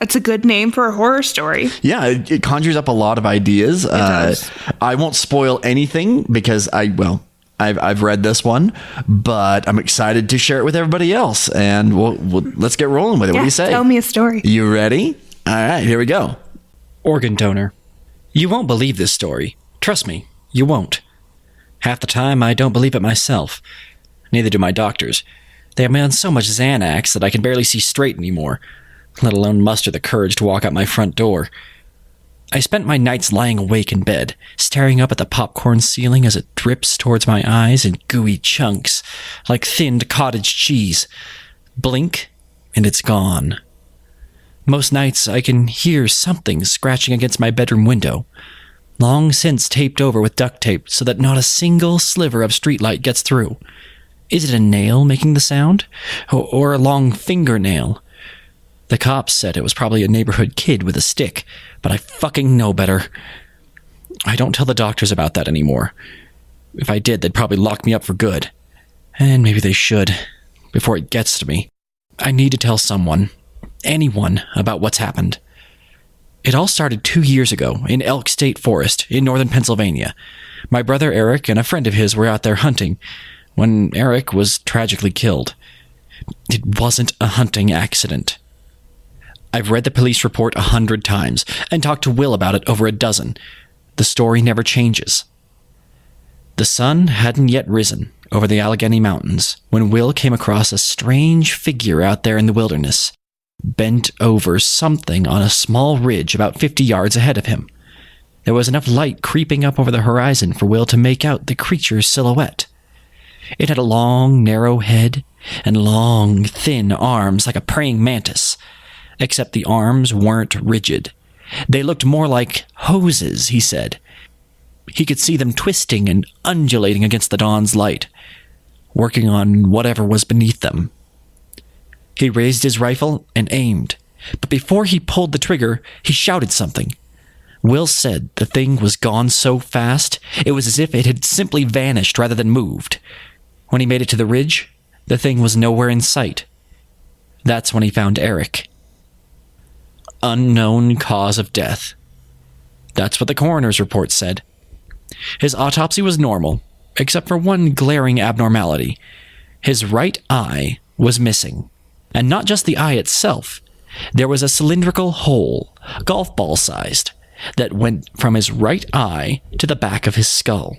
it's a good name for a horror story. Yeah, it conjures up a lot of ideas. It does. I won't spoil anything because I've read this one, but I'm excited to share it with everybody else. And let's get rolling with it. What do you say? Tell me a story. You ready? All right, here we go. Organ donor. You won't believe this story. Trust me, you won't. Half the time, I don't believe it myself. Neither do my doctors. They have me on so much Xanax that I can barely see straight anymore, let alone muster the courage to walk out my front door. I spent my nights lying awake in bed, staring up at the popcorn ceiling as it drips towards my eyes in gooey chunks, like thinned cottage cheese. Blink, and it's gone. Most nights I can hear something scratching against my bedroom window, long since taped over with duct tape so that not a single sliver of streetlight gets through. Is it a nail making the sound? Or a long fingernail? The cops said it was probably a neighborhood kid with a stick, but I fucking know better. I don't tell the doctors about that anymore. If I did, they'd probably lock me up for good. And maybe they should, before it gets to me. I need to tell someone. Anyone about what's happened. It all started 2 years ago in Elk State Forest in northern Pennsylvania. My brother Eric and a friend of his were out there hunting when Eric was tragically killed. It wasn't a hunting accident. I've read the police report 100 times and talked to Will about it over a dozen. The story never changes. The sun hadn't yet risen over the Allegheny Mountains when Will came across a strange figure out there in the wilderness, bent over something on a small ridge about 50 yards ahead of him. There was enough light creeping up over the horizon for Will to make out the creature's silhouette. It had a long, narrow head and long, thin arms like a praying mantis, except the arms weren't rigid. They looked more like hoses, he said. He could see them twisting and undulating against the dawn's light, working on whatever was beneath them. He raised his rifle and aimed, but before he pulled the trigger, he shouted something. Will said the thing was gone so fast, it was as if it had simply vanished rather than moved. When he made it to the ridge, the thing was nowhere in sight. That's when he found Eric. Unknown cause of death. That's what the coroner's report said. His autopsy was normal, except for one glaring abnormality. His right eye was missing. And not just the eye itself. There was a cylindrical hole, golf ball sized, that went from his right eye to the back of his skull.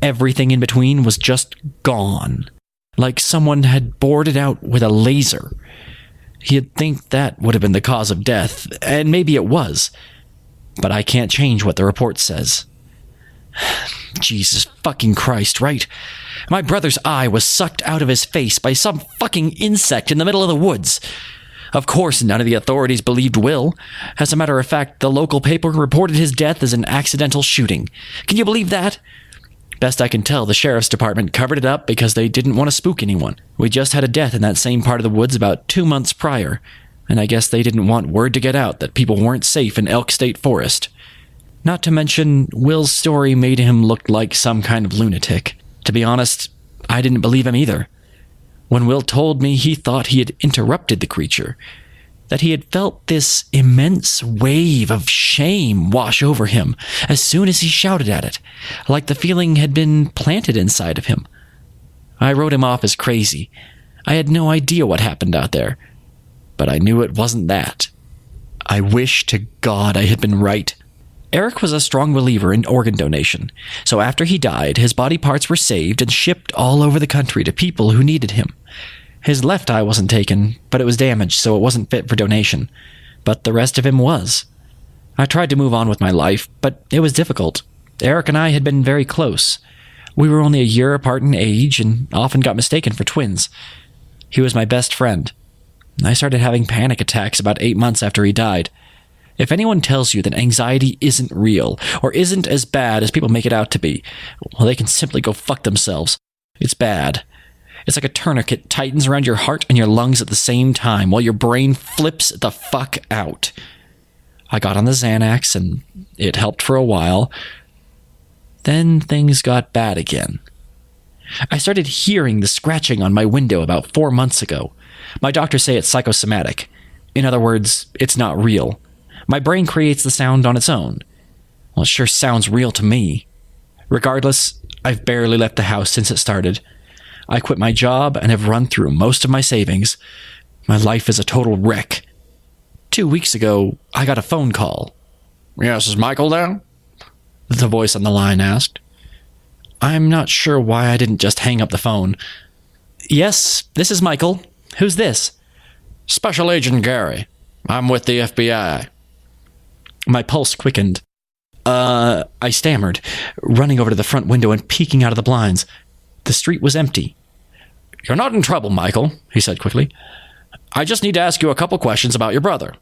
Everything in between was just gone, like someone had bored it out with a laser. You'd think that would have been the cause of death, and maybe it was. But I can't change what the report says. Jesus fucking Christ, right? My brother's eye was sucked out of his face by some fucking insect in the middle of the woods. Of course, none of the authorities believed Will. As a matter of fact, the local paper reported his death as an accidental shooting. Can you believe that? Best I can tell, the sheriff's department covered it up because they didn't want to spook anyone. We just had a death in that same part of the woods about 2 months prior, and I guess they didn't want word to get out that people weren't safe in Elk State Forest. Not to mention, Will's story made him look like some kind of lunatic. To be honest, I didn't believe him either. When Will told me he thought he had interrupted the creature, that he had felt this immense wave of shame wash over him as soon as he shouted at it, like the feeling had been planted inside of him. I wrote him off as crazy. I had no idea what happened out there, but I knew it wasn't that. I wish to God I had been right. Eric was a strong believer in organ donation, so after he died, his body parts were saved and shipped all over the country to people who needed him. His left eye wasn't taken, but it was damaged, so it wasn't fit for donation. But the rest of him was. I tried to move on with my life, but it was difficult. Eric and I had been very close. We were only a year apart in age and often got mistaken for twins. He was my best friend. I started having panic attacks about 8 months after he died. If anyone tells you that anxiety isn't real, or isn't as bad as people make it out to be, well, they can simply go fuck themselves. It's bad. It's like a tourniquet tightens around your heart and your lungs at the same time, while your brain flips the fuck out. I got on the Xanax, and it helped for a while. Then things got bad again. I started hearing the scratching on my window about 4 months ago. My doctors say it's psychosomatic. In other words, it's not real. My brain creates the sound on its own. Well, it sure sounds real to me. Regardless, I've barely left the house since it started. I quit my job and have run through most of my savings. My life is a total wreck. 2 weeks ago, I got a phone call. Yes, is Michael there? The voice on the line asked. I'm not sure why I didn't just hang up the phone. Yes, this is Michael. Who's this? Special Agent Gary. I'm with the FBI. My pulse quickened. I stammered, running over to the front window and peeking out of the blinds. The street was empty. You're not in trouble, Michael, he said quickly. I just need to ask you a couple questions about your brother.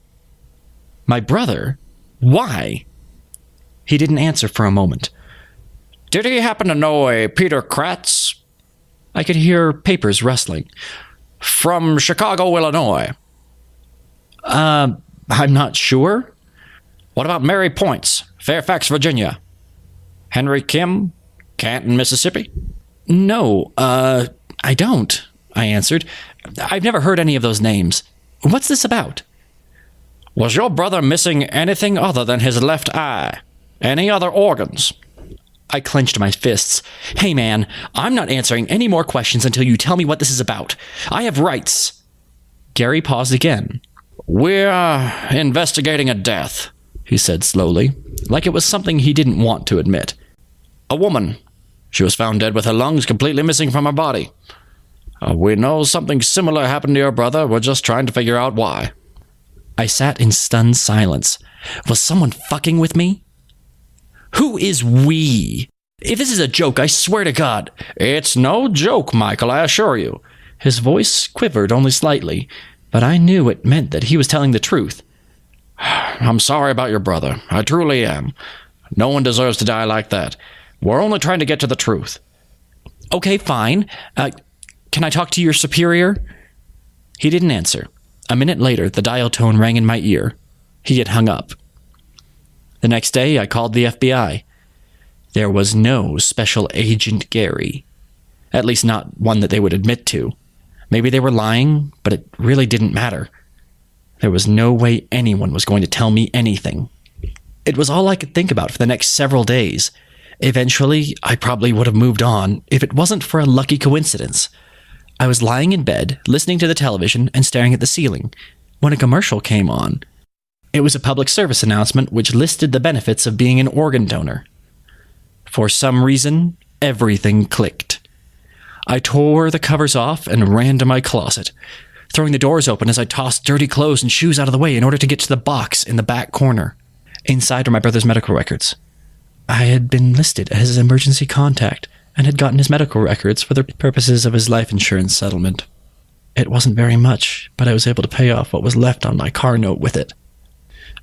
My brother? Why? He didn't answer for a moment. Did he happen to know a Peter Kratz? I could hear papers rustling. From Chicago, Illinois. I'm not sure. What about Mary Points, Fairfax, Virginia? Henry Kim, Canton, Mississippi? No, I don't, I answered. I've never heard any of those names. What's this about? Was your brother missing anything other than his left eye? Any other organs? I clenched my fists. Hey, man, I'm not answering any more questions until you tell me what this is about. I have rights. Gary paused again. We're investigating a death, he said slowly, like it was something he didn't want to admit. A woman. She was found dead with her lungs completely missing from her body. We know something similar happened to your brother. We're just trying to figure out why. I sat in stunned silence. Was someone fucking with me? Who is we? If this is a joke, I swear to God. It's no joke, Michael, I assure you. His voice quivered only slightly, but I knew it meant that he was telling the truth. I'm sorry about your brother. I truly am. No one deserves to die like that. We're only trying to get to the truth. Okay, fine. Can I talk to your superior? He didn't answer. A minute later, the dial tone rang in my ear. He had hung up. The next day, I called the FBI. There was no Special Agent Gary. At least not one that they would admit to. Maybe they were lying, but it really didn't matter. There was no way anyone was going to tell me anything. It was all I could think about for the next several days. Eventually, I probably would have moved on if it wasn't for a lucky coincidence. I was lying in bed, listening to the television and staring at the ceiling, when a commercial came on. It was a public service announcement which listed the benefits of being an organ donor. For some reason, everything clicked. I tore the covers off and ran to my closet, throwing the doors open as I tossed dirty clothes and shoes out of the way in order to get to the box in the back corner. Inside were my brother's medical records. I had been listed as his emergency contact and had gotten his medical records for the purposes of his life insurance settlement. It wasn't very much, but I was able to pay off what was left on my car note with it.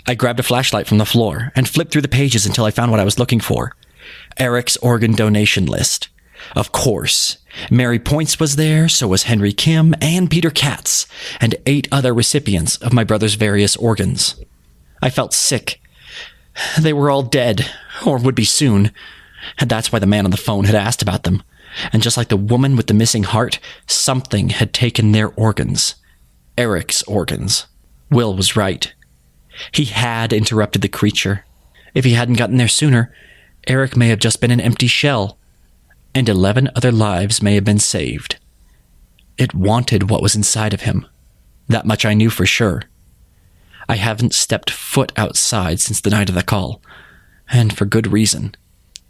I grabbed a flashlight from the floor and flipped through the pages until I found what I was looking for. Eric's organ donation list. Of course. Mary Points was there, so was Henry Kim and Peter Katz, and 8 other recipients of my brother's various organs. I felt sick. They were all dead, or would be soon. And that's why the man on the phone had asked about them. And just like the woman with the missing heart, something had taken their organs. Eric's organs. Will was right. He had interrupted the creature. If he hadn't gotten there sooner, Eric may have just been an empty shell, and 11 other lives may have been saved. It wanted what was inside of him. That much I knew for sure. I haven't stepped foot outside since the night of the call, and for good reason.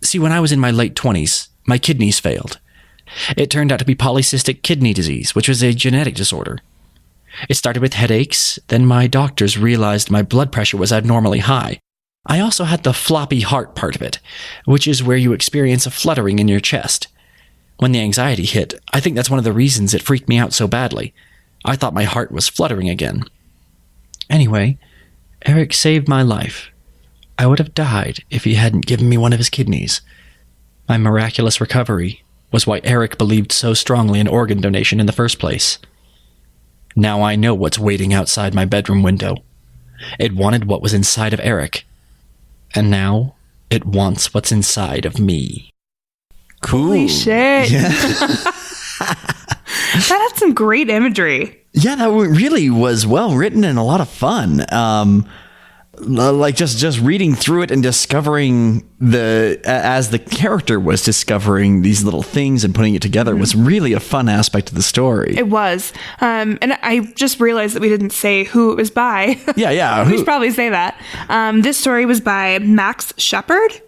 See, when I was in my late 20s, my kidneys failed. It turned out to be polycystic kidney disease, which was a genetic disorder. It started with headaches, then my doctors realized my blood pressure was abnormally high. I also had the floppy heart part of it, which is where you experience a fluttering in your chest. When the anxiety hit, I think that's one of the reasons it freaked me out so badly. I thought my heart was fluttering again. Anyway, Eric saved my life. I would have died if he hadn't given me one of his kidneys. My miraculous recovery was why Eric believed so strongly in organ donation in the first place. Now I know what's waiting outside my bedroom window. It wanted what was inside of Eric. And now, It wants what's inside of me. Cool. Holy shit. Yeah. That had some great imagery. Yeah, that really was well written and a lot of fun. Like just reading through it and discovering as the character was discovering these little things and putting it together was really a fun aspect of the story. It was. And I just realized that we didn't say who it was by. Yeah. We should probably say that. This story was by Max Shepard,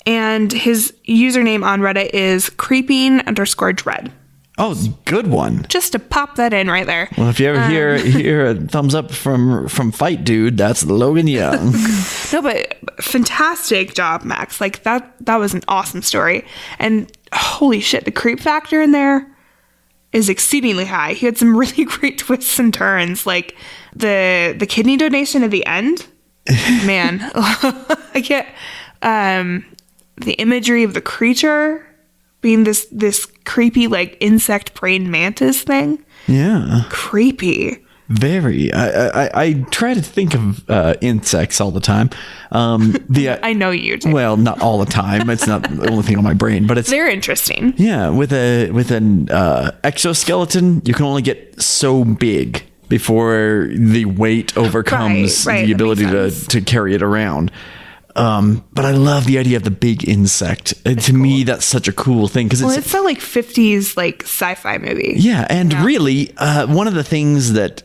and his username on Reddit is creeping_dread. Oh, good one. Just to pop that in right there. Well, if you ever hear a thumbs up from Fight Dude, that's Logan Young. No, but fantastic job, Max. Like that was an awesome story. And holy shit, the creep factor in there is exceedingly high. He had some really great twists and turns, like the kidney donation at the end. Man, I can't. The imagery of the creature being this creepy, like, insect praying mantis thing. Yeah. Creepy. Very. I try to think of insects all the time. I know you do. Well, not all the time. It's not the only thing on my brain, but They're interesting. Yeah, with an exoskeleton, you can only get so big before the weight overcomes Right, the that ability makes sense. to carry it around. But I love the idea of the big insect. To me, that's such a cool thing because It's so like 50s like sci-fi movie. Yeah, and really, one of the things that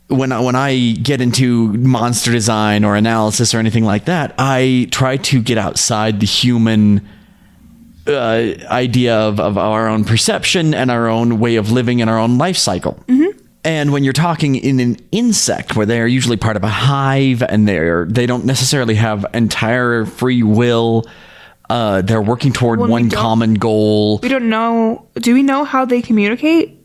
when I get into monster design or analysis or anything like that, I try to get outside the human idea of our own perception and our own way of living and our own life cycle. Mm-hmm. And when you're talking in an insect where they're usually part of a hive and they don't necessarily have entire free will, they're working toward one common goal. We don't know. Do we know how they communicate?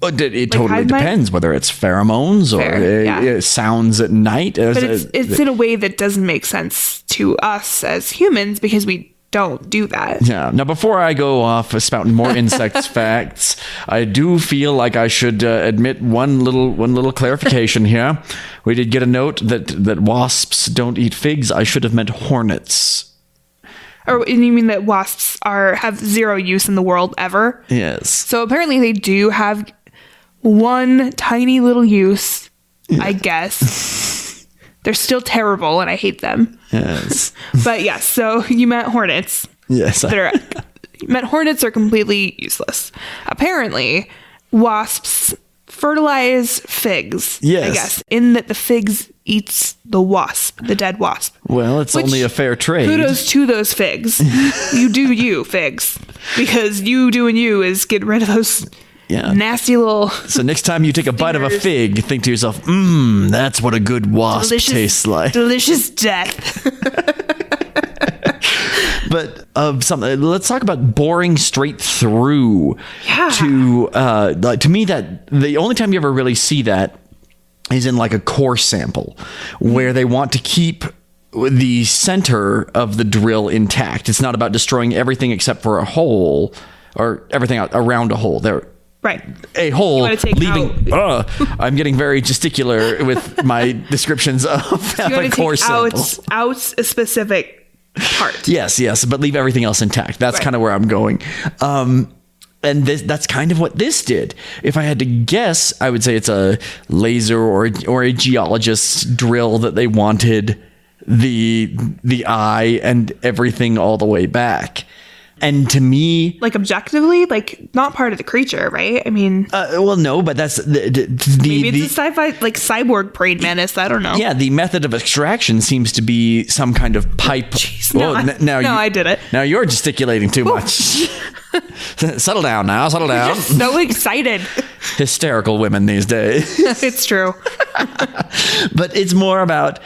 It totally depends whether it's pheromones or sounds at night. But it's in a way that doesn't make sense to us as humans because we don't do that. Yeah. Now, before I go off spouting more insects facts, I do feel like I should admit one little clarification here. We did get a note that wasps don't eat figs. I should have meant hornets. Or you mean that wasps have zero use in the world ever? Yes. So apparently they do have one tiny little use, I guess. They're still terrible and I hate them. Yes. But yes, so you meant hornets. Yes. You meant hornets are completely useless. Apparently, wasps fertilize figs. Yes. I guess. In that the figs eats the wasp, the dead wasp. Well, it's only a fair trade. Kudos to those figs. You do you, figs. Because you doing you is get rid of those nasty little... So next time you take a bite of a fig, think to yourself, that's what a good wasp tastes like. Delicious death. But let's talk about boring straight through. Yeah. To me, that the only time you ever really see that is in like a core sample where they want to keep the center of the drill intact. It's not about destroying everything except for a hole or everything around a hole. Right. A hole leaving. out. I'm getting very gesticular with my descriptions of the core sample. Out a specific part. Yes, but leave everything else intact. That's kind of where I'm going. And that's kind of what this did. If I had to guess, I would say it's a laser or a geologist's drill that they wanted the eye and everything all the way back. And to me, like objectively, like not part of the creature, right? I mean, well, no, but that's maybe it's a sci-fi like cyborg praying mantis. I don't know. Yeah, the method of extraction seems to be some kind of pipe. Jeez, I did it. Now you're gesticulating too much. Settle down now. Settle down. So excited. Hysterical women these days. It's true. But it's more about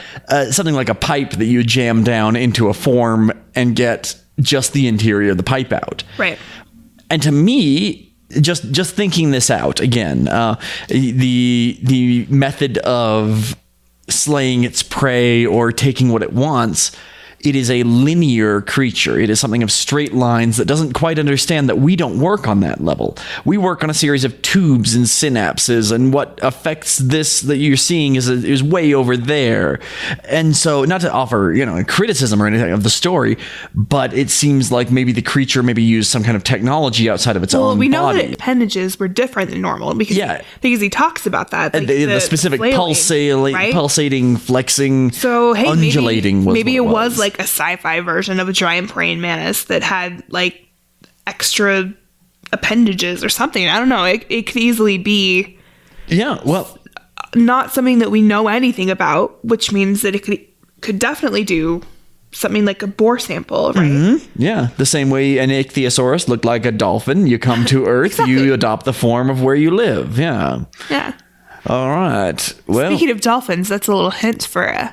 something like a pipe that you jam down into a form and get just the interior of the pipe out. Right. And to me, just thinking this out again, the method of slaying its prey or taking what it wants it is a linear creature. It is something of straight lines that doesn't quite understand that we don't work on that level. We work on a series of tubes and synapses, and what affects this that you're seeing is way over there. And so, not to offer, criticism or anything of the story, but it seems like maybe the creature maybe used some kind of technology outside of its own we know body. that appendages were different than normal because he talks about that. Like the specific flailing, right? pulsating, flexing, so hey, undulating. Maybe it was like a sci-fi version of a giant praying mantis that had like extra appendages or something. I don't know. It could easily be not something that we know anything about, which means that it could definitely do something like a boar sample, right? Mm-hmm. Yeah, the same way an ichthyosaurus looked like a dolphin. You come to Earth, exactly. You adopt the form of where you live. Yeah. All right. Well, speaking of dolphins, that's a little hint for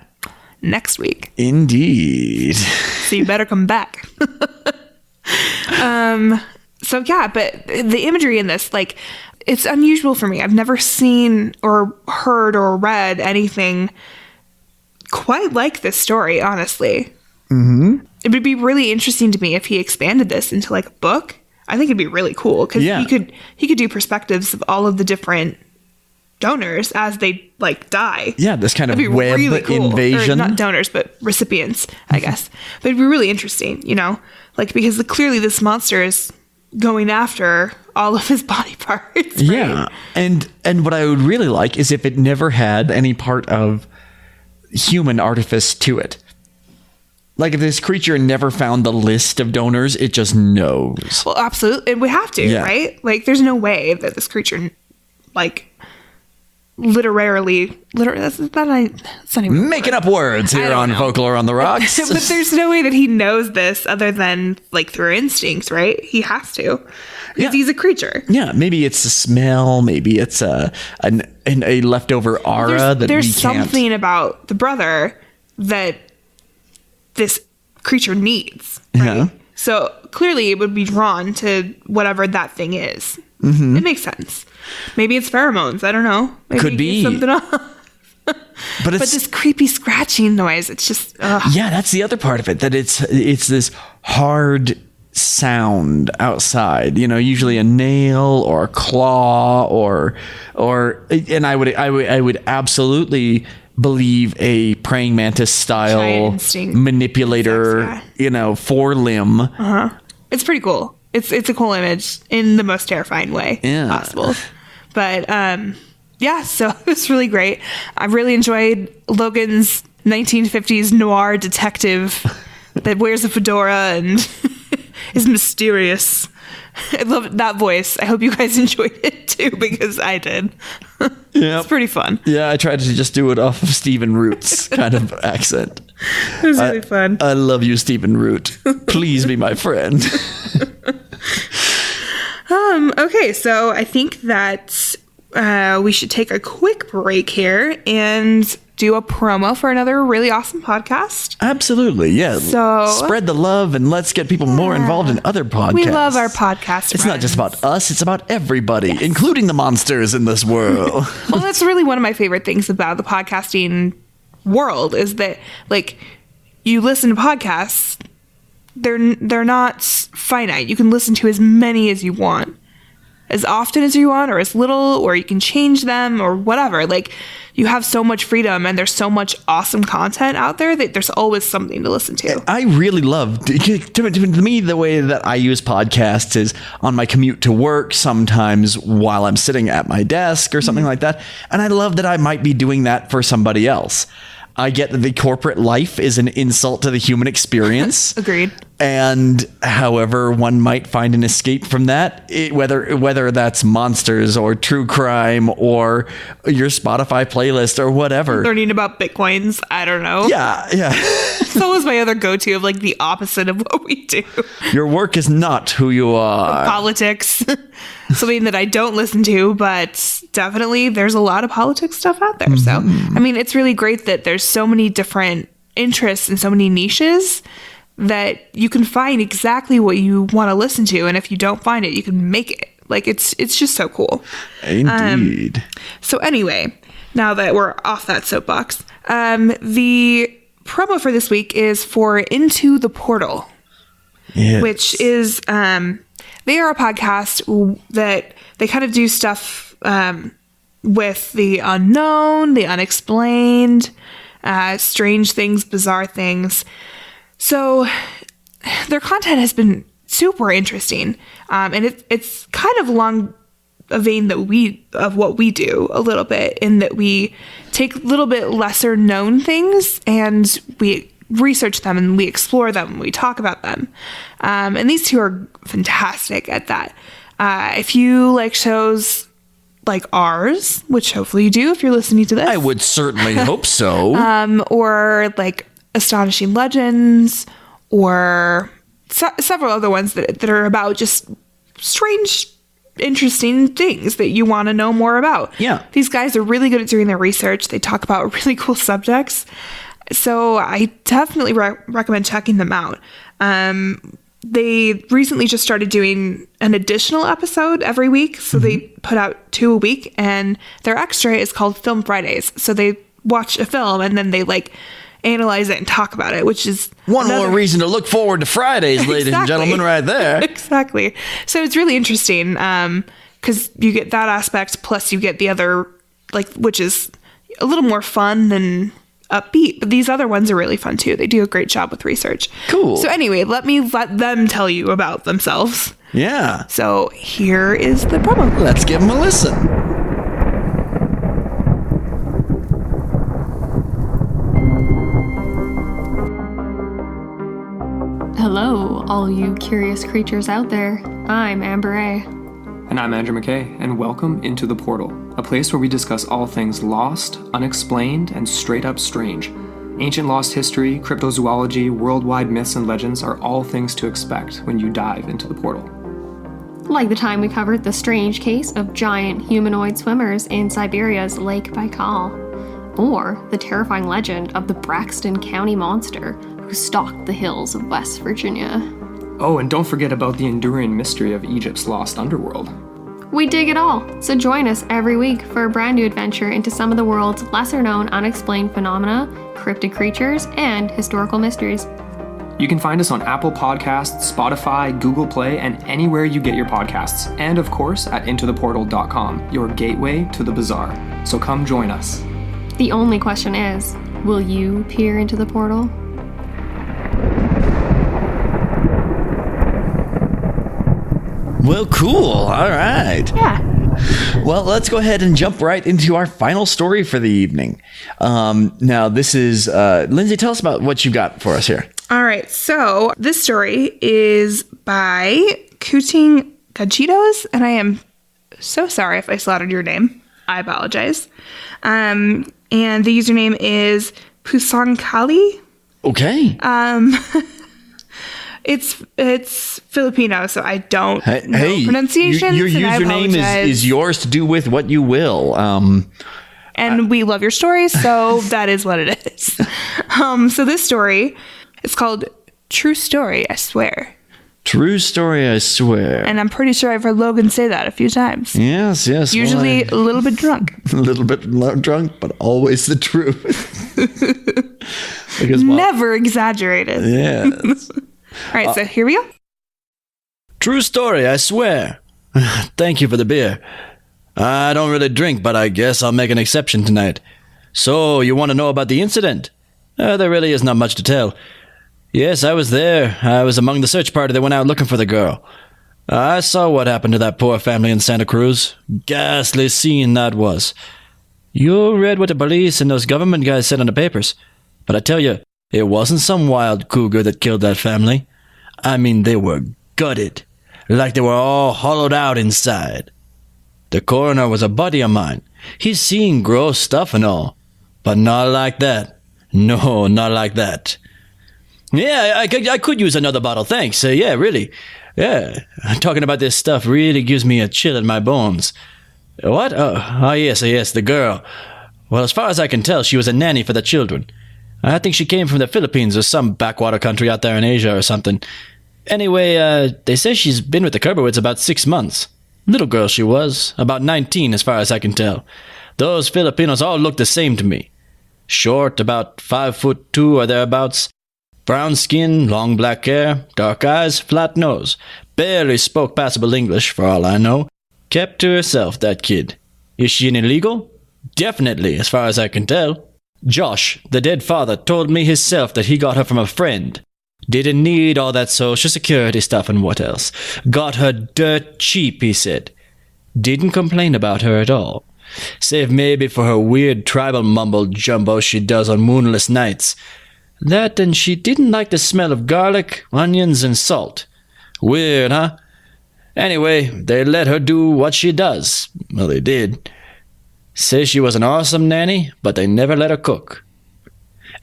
next week. Indeed. So you better come back. So yeah, but the imagery in this, like, it's unusual for me. I've never seen or heard or read anything quite like this story, honestly. Mm-hmm. It would be really interesting to me if he expanded this into like a book. I think it'd be really cool because he could do perspectives of all of the different donors as they like die. Yeah, this kind of web really cool. Invasion. Or not donors, but recipients, I guess. But it'd be really interesting, like because clearly this monster is going after all of his body parts. Right? Yeah, and what I would really like is if it never had any part of human artifice to it. Like if this creature never found the list of donors, it just knows. Well, absolutely. And we have to, right? Like there's no way that this creature, like that's not even making up words here on Folklore on the Rocks. But there's no way that he knows this other than like through instincts, right? He has to. Because he's a creature. Yeah, maybe it's a smell, maybe it's a leftover aura that there's we can't. There's something about the brother that this creature needs, right? Yeah. So clearly it would be drawn to whatever that thing is. Mm-hmm. It makes sense. Maybe it's pheromones. I don't know. Maybe could be something off. But this creepy scratching noise, it's just yeah, that's the other part of it, that it's this hard sound outside, usually a nail or a claw or and I would absolutely believe a praying mantis style manipulator, forelimb. It's pretty cool. It's a cool image in the most terrifying way possible. But so it was really great. I really enjoyed Logan's 1950s noir detective that wears a fedora and is mysterious. I love that voice. I hope you guys enjoyed it too, because I did. Yeah, it's pretty fun. Yeah, I tried to just do it off of Stephen Root's kind of accent. It was really fun. I love you, Stephen Root. Please be my friend. Okay, so I think that we should take a quick break here and do a promo for another really awesome podcast. Absolutely, yeah. So spread the love and let's get people more involved in other podcasts. We love our podcast. It's not just about us, it's about everybody, including the monsters in this world. Well, that's really one of my favorite things about the podcasting world is that, like, you listen to podcasts, they're not finite. You can listen to as many as you want, as often as you want, or as little, or you can change them or whatever. Like, you have so much freedom and there's so much awesome content out there that there's always something to listen to. I really love, to me, the way that I use podcasts is on my commute to work, sometimes while I'm sitting at my desk or something like that. And I love that I might be doing that for somebody else. I get that the corporate life is an insult to the human experience. Agreed. And however one might find an escape from that, whether that's monsters or true crime or your Spotify playlist or whatever. Learning about Bitcoins, I don't know. Yeah. It's always my other go-to of like the opposite of what we do. Your work is not who you are. Politics. Something that I don't listen to, but definitely there's a lot of politics stuff out there. So, I mean, it's really great that there's so many different interests and so many niches that you can find exactly what you want to listen to. And if you don't find it, you can make it. Like, it's just so cool. Indeed. So anyway, now that we're off that soapbox, the promo for this week is for Into the Portal, which is, they are a podcast that they kind of do stuff with the unknown, the unexplained, strange things, bizarre things. So their content has been super interesting. And it's kind of along a vein of what we do a little bit, in that we take a little bit lesser known things and we research them and we explore them and we talk about them. And these two are fantastic at that. If you like shows like ours, which hopefully you do if you're listening to this. I would certainly hope so. Or like Astonishing Legends, or several other ones that are about just strange, interesting things that you want to know more about. Yeah. These guys are really good at doing their research. They talk about really cool subjects. So I definitely recommend checking them out. They recently just started doing an additional episode every week. So they put out 2 a week, and their extra is called Film Fridays. So they watch a film and then they like analyze it and talk about it, which is one more reason to look forward to Fridays, ladies and gentlemen, right there. Exactly. So it's really interesting because you get that aspect, plus you get the other, like, which is a little more fun and upbeat. But these other ones are really fun too. They do a great job with research. Cool. So anyway, let them tell you about themselves. Yeah. So here is the promo. Let's give them a listen. Hello, all you curious creatures out there. I'm Amber A. And I'm Andrew McKay, and welcome into The Portal, a place where we discuss all things lost, unexplained, and straight up strange. Ancient lost history, cryptozoology, worldwide myths and legends are all things to expect when you dive into the portal. Like the time we covered the strange case of giant humanoid swimmers in Siberia's Lake Baikal, or the terrifying legend of the Braxton County monster who stalked the hills of West Virginia. Oh, and don't forget about the enduring mystery of Egypt's lost underworld. We dig it all, so join us every week for a brand new adventure into some of the world's lesser-known unexplained phenomena, cryptid creatures, and historical mysteries. You can find us on Apple Podcasts, Spotify, Google Play, and anywhere you get your podcasts. And of course, at intotheportal.com, your gateway to the bizarre. So come join us. The only question is, will you peer into the portal? Well, cool. All right. Yeah. Well, let's go ahead and jump right into our final story for the evening. Now, this is Lindsay. Tell us about what you got for us here. All right. So this story is by Kuting Gachitos, and I am so sorry if I slaughtered your name. I apologize. And the username is Pusankali. Okay. It's Filipino, so I don't know pronunciations. Your username is yours to do with what you will. And we love your stories, so that is what it is. So this story, it's called True Story, I Swear. True story, I swear. And I'm pretty sure I've heard Logan say that a few times. Yes. Usually a little bit drunk. A little bit drunk, but always the truth. Because, never exaggerated. Yes. All right, so here we go. True story, I swear. Thank you for the beer. I don't really drink, but I guess I'll make an exception tonight. So, you want to know about the incident? There really is not much to tell. Yes, I was there. I was among the search party that went out looking for the girl. I saw what happened to that poor family in Santa Cruz. Ghastly scene that was. You read what the police and those government guys said in the papers. But I tell you, it wasn't some wild cougar that killed that family. I mean, they were gutted. Like they were all hollowed out inside. The coroner was a buddy of mine. He's seen gross stuff and all. But not like that. No, not like that. Yeah, I could use another bottle, thanks. Yeah, really. Yeah, talking about this stuff really gives me a chill in my bones. What? Oh, yes, the girl. Well, as far as I can tell, she was a nanny for the children. I think she came from the Philippines or some backwater country out there in Asia or something. Anyway, they say she's been with the Kerberwoods about 6 months. Little girl she was, about 19 as far as I can tell. Those Filipinos all look the same to me. Short, about 5'2" or thereabouts. Brown skin, long black hair, dark eyes, flat nose. Barely spoke passable English, for all I know. Kept to herself, that kid. Is she an illegal? Definitely, as far as I can tell. Josh, the dead father, told me himself that he got her from a friend. Didn't need all that social security stuff and what else. Got her dirt cheap, he said. Didn't complain about her at all. Save maybe for her weird tribal mumble-jumbo she does on moonless nights. That and she didn't like the smell of garlic, onions, and salt. Weird, huh? Anyway, they let her do what she does. Well, they did. Say she was an awesome nanny, but they never let her cook.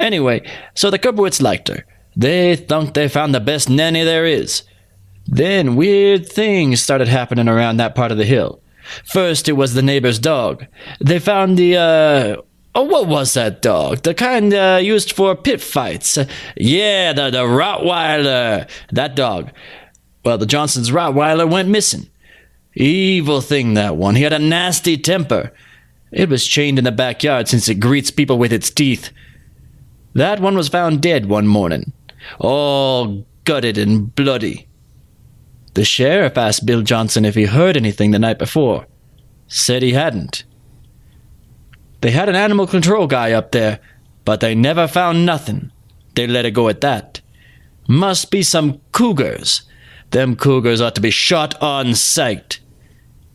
Anyway, so the Kerberwitz liked her. They thunk they found the best nanny there is. Then weird things started happening around that part of the hill. First, it was the neighbor's dog. They found what was that dog? The kind used for pit fights. Yeah, the Rottweiler. That dog. Well, the Johnson's Rottweiler went missing. Evil thing, that one. He had a nasty temper. It was chained in the backyard since it greets people with its teeth. That one was found dead one morning, all gutted and bloody. The sheriff asked Bill Johnson if he heard anything the night before. Said he hadn't. They had an animal control guy up there, but they never found nothing. They let it go at that. Must be some cougars. Them cougars ought to be shot on sight.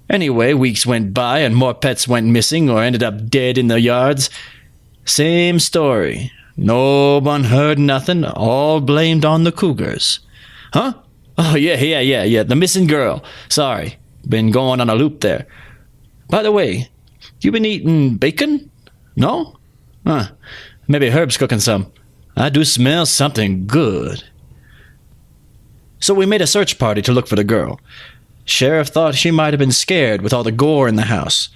Anyway, weeks went by and more pets went missing or ended up dead in the yards. Same story. No one heard nothing, all blamed on the cougars. Huh? Oh, yeah, the missing girl. Sorry, been going on a loop there. By the way, you been eating bacon? No? Huh, maybe Herb's cooking some. I do smell something good. So we made a search party to look for the girl. Sheriff thought she might have been scared with all the gore in the house.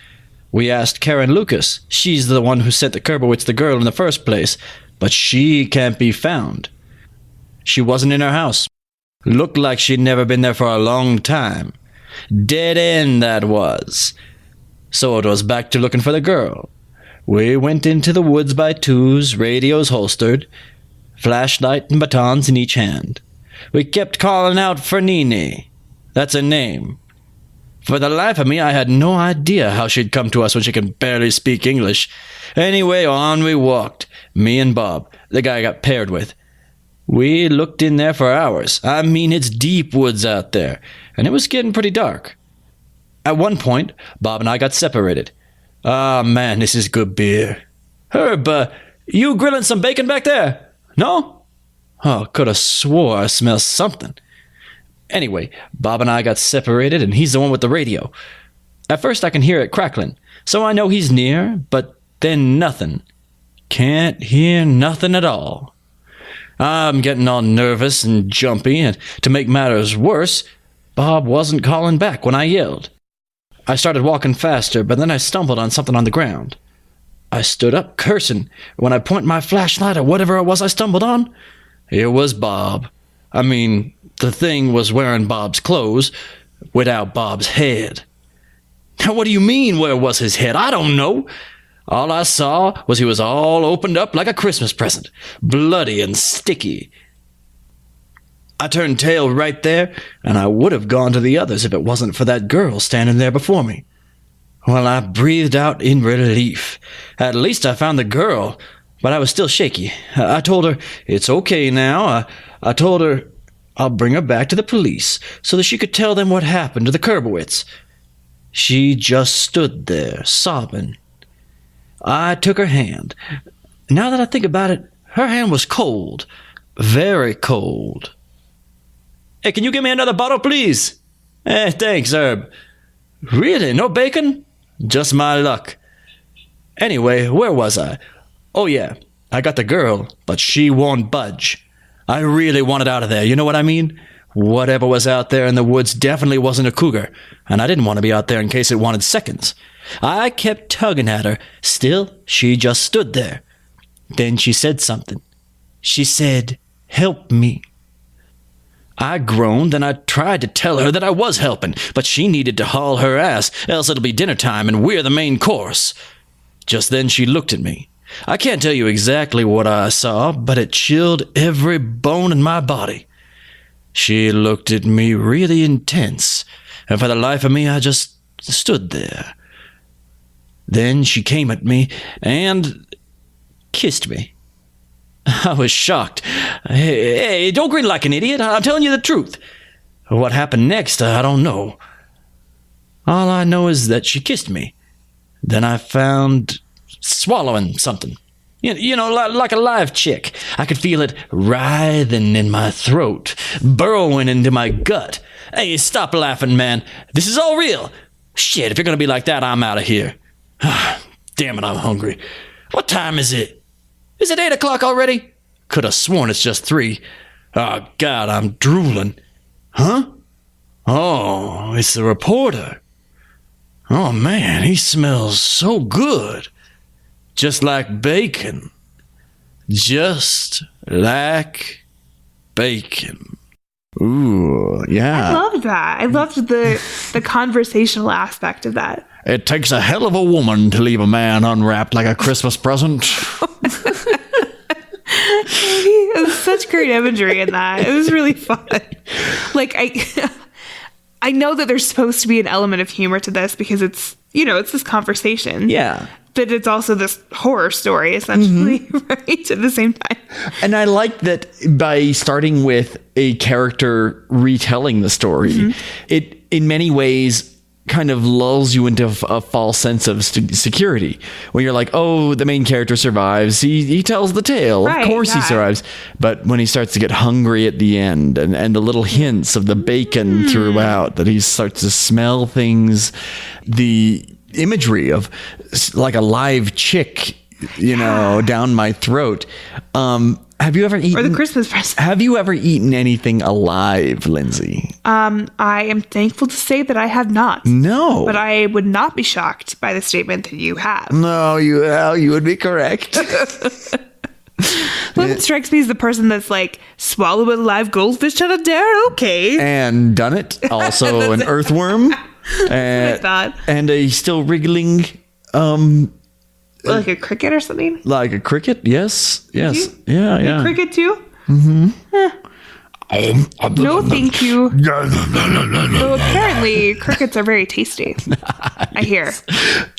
We asked Karen Lucas. She's the one who sent the Kerberwitz the girl in the first place, but she can't be found. She wasn't in her house. Looked like she'd never been there for a long time. Dead end, that was. So it was back to looking for the girl. We went into the woods by twos, radios holstered, flashlight and batons in each hand. We kept calling out for Nene. That's her name. For the life of me, I had no idea how she'd come to us when she could barely speak English. Anyway, on we walked, me and Bob, the guy I got paired with. We looked in there for hours. I mean, it's deep woods out there, and it was getting pretty dark. At one point, Bob and I got separated. Ah, man, this is good beer. Herb, you grilling some bacon back there? No? Oh, could have swore I smelled something. Anyway, Bob and I got separated, and he's the one with the radio. At first I can hear it crackling, so I know he's near, but then nothing. Can't hear nothing at all. I'm getting all nervous and jumpy, and to make matters worse, Bob wasn't calling back when I yelled. I started walking faster, but then I stumbled on something on the ground. I stood up, cursing, when I point my flashlight at whatever it was I stumbled on. It was Bob. I mean, the thing was wearing Bob's clothes, without Bob's head. Now, what do you mean, where was his head? I don't know. All I saw was he was all opened up like a Christmas present, bloody and sticky. I turned tail right there, and I would have gone to the others if it wasn't for that girl standing there before me. Well, I breathed out in relief. At least I found the girl, but I was still shaky. I told her, it's okay now. I told her I'll bring her back to the police so that she could tell them what happened to the Kerberwitz. She just stood there, sobbing. I took her hand. Now that I think about it, her hand was cold. Very cold. Hey, can you give me another bottle, please? Thanks, Herb. Really? No bacon? Just my luck. Anyway, where was I? Oh, yeah. I got the girl, but she won't budge. I really wanted out of there, you know what I mean? Whatever was out there in the woods definitely wasn't a cougar, and I didn't want to be out there in case it wanted seconds. I kept tugging at her. Still, she just stood there. Then she said something. She said, "Help me." I groaned, and I tried to tell her that I was helping, but she needed to haul her ass, else it'll be dinner time and we're the main course. Just then she looked at me. I can't tell you exactly what I saw, but it chilled every bone in my body. She looked at me really intense, and for the life of me, I just stood there. Then she came at me and kissed me. I was shocked. Hey, don't grin like an idiot. I'm telling you the truth. What happened next, I don't know. All I know is that she kissed me. Then I found swallowing something. You know, like a live chick. I could feel it writhing in my throat, burrowing into my gut. Hey, stop laughing, man. This is all real. Shit, if you're gonna be like that, I'm out of here. Damn it, I'm hungry. What time is it? Is it 8 o'clock already? Could have sworn it's just 3. Oh, God, I'm drooling. Huh? Oh, it's the reporter. Oh, man, he smells so good. Just like bacon. Just like bacon. Ooh, yeah. I loved that. I loved the conversational aspect of that. It takes a hell of a woman to leave a man unwrapped like a Christmas present. It was such great imagery in that. It was really fun. Like, I know that there's supposed to be an element of humor to this because it's, it's this conversation. Yeah. But it's also this horror story, essentially, right? At the same time. And I like that by starting with a character retelling the story, it, in many ways, kind of lulls you into a false sense of security when you're like, oh, the main character survives. He tells the tale. Right, of course he survives. But when he starts to get hungry at the end and the little hints of the bacon throughout, that he starts to smell things, the imagery of like a live chick, down my throat. Have you ever eaten... Or the Christmas present. Have you ever eaten anything alive, Lindsay? I am thankful to say that I have not. No. But I would not be shocked by the statement that you have. No, you would be correct. Well, it strikes me as the person that's like, swallow a live goldfish on a dare? Okay. And done it. Also an earthworm. I thought. And a still wriggling... like a cricket or something? Like a cricket? Yes. Yes. Yeah. A cricket too? Mm-hmm. No, thank you. So apparently crickets are very tasty. I hear.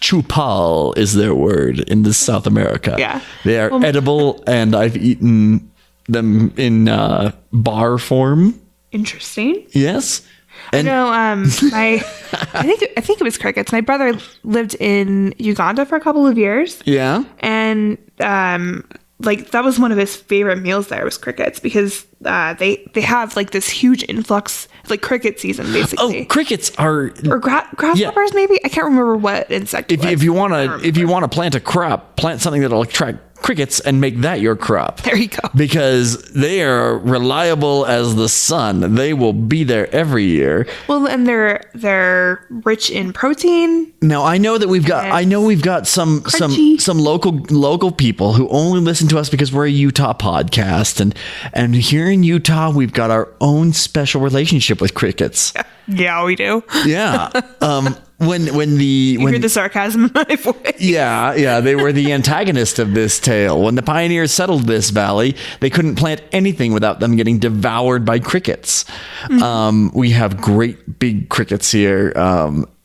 Chupal is their word in South America. Yeah. They are edible, and I've eaten them in bar form. Interesting. Yes. And I think it was crickets. My brother lived in Uganda for a couple of years. Yeah. And that was one of his favorite meals there was crickets because they have like this huge influx, like cricket season basically. Oh, crickets are grasshoppers maybe? I can't remember what insect it was. If you want to plant a crop, plant something that'll attract crickets and make that your crop. There you go. Because they are reliable as the sun. They will be there every year. Well, and they're rich in protein. Now I know that we've got some local people who only listen to us because we're a Utah podcast, and here in Utah we've got our own special relationship with crickets. Yeah, we do. Yeah. When you hear the sarcasm in my voice. Yeah, they were the antagonist of this tale. When the pioneers settled this valley, they couldn't plant anything without them getting devoured by crickets. We have great big crickets here,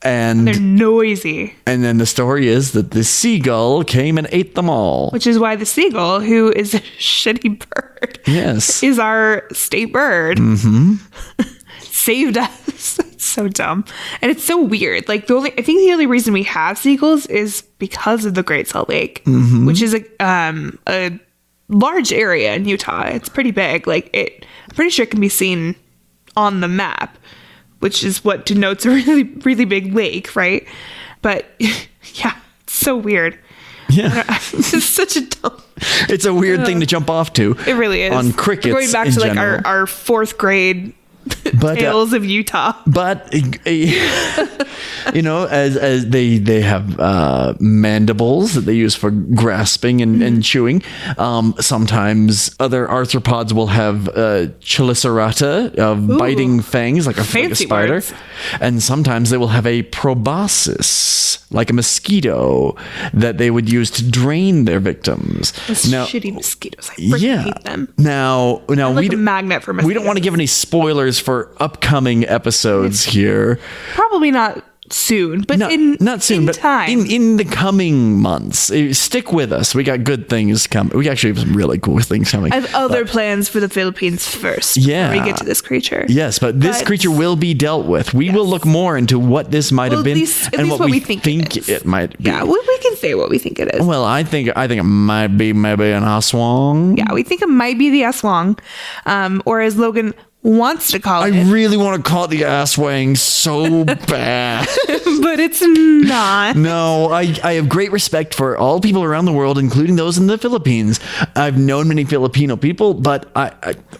and they're noisy. And then the story is that the seagull came and ate them all. Which is why the seagull, who is a shitty bird, yes, is our state bird. Saved us. It's so dumb. And it's so weird. Like the only reason we have seagulls is because of the Great Salt Lake, which is a large area in Utah. It's pretty big. I'm pretty sure it can be seen on the map, which is what denotes a really, really big lake, right? But yeah, it's so weird. Yeah. It's such a dumb... It's a weird thing to jump off to. It really is. On crickets We're going back in to general. our fourth grade tales of Utah. But as they have mandibles that they use for grasping and chewing. Sometimes other arthropods will have chelicerata of biting fangs like a spider. Words. And sometimes they will have a proboscis. like a mosquito that they would use to drain their victims. Those shitty mosquitoes. I freaking hate them. Now Like a magnet for mosquitoes. we don't want to give any spoilers for upcoming episodes here. Probably not soon, but not soon, but time. in the coming months. Stick with us. We got good things coming. We actually have some really cool things coming. I have other plans for the Philippines first. Yeah. Before we get to this creature. Yes, but this creature will be dealt with. We will look more into what this might have been at least what we think it might be. Yeah, we can say what we think it is. Well, I think it might be maybe an aswang. Yeah, we think it might be the aswang, or as Logan wants to call it. I really want to call it the asswang so bad. But it's not. No, I have great respect for all people around the world, including those in the Philippines. I've known many Filipino people, but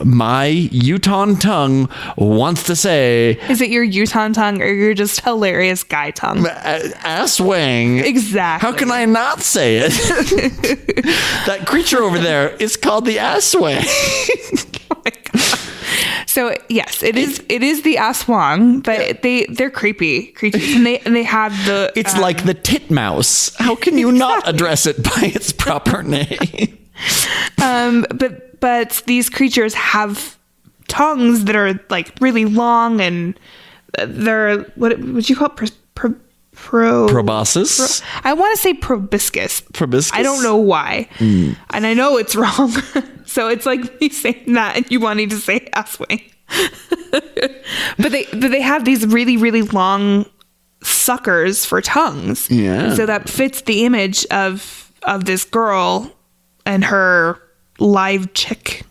my Utah tongue wants to say... Is it your Utah tongue or your just hilarious guy tongue? Asswang. Exactly. How can I not say it? That creature over there is called the asswang. Oh my God. So yes, it is the aswang, but they're creepy creatures, and they have the. It's like the titmouse. How can you not address it by its proper name? But these creatures have tongues that are like really long, and they're what would you call it? Proboscis? I want to say proboscis. Proboscis? I don't know why. And I know it's wrong. So it's like me saying that and you wanting to say asswing. but they have these really, really long suckers for tongues. Yeah. So that fits the image of this girl and her live chick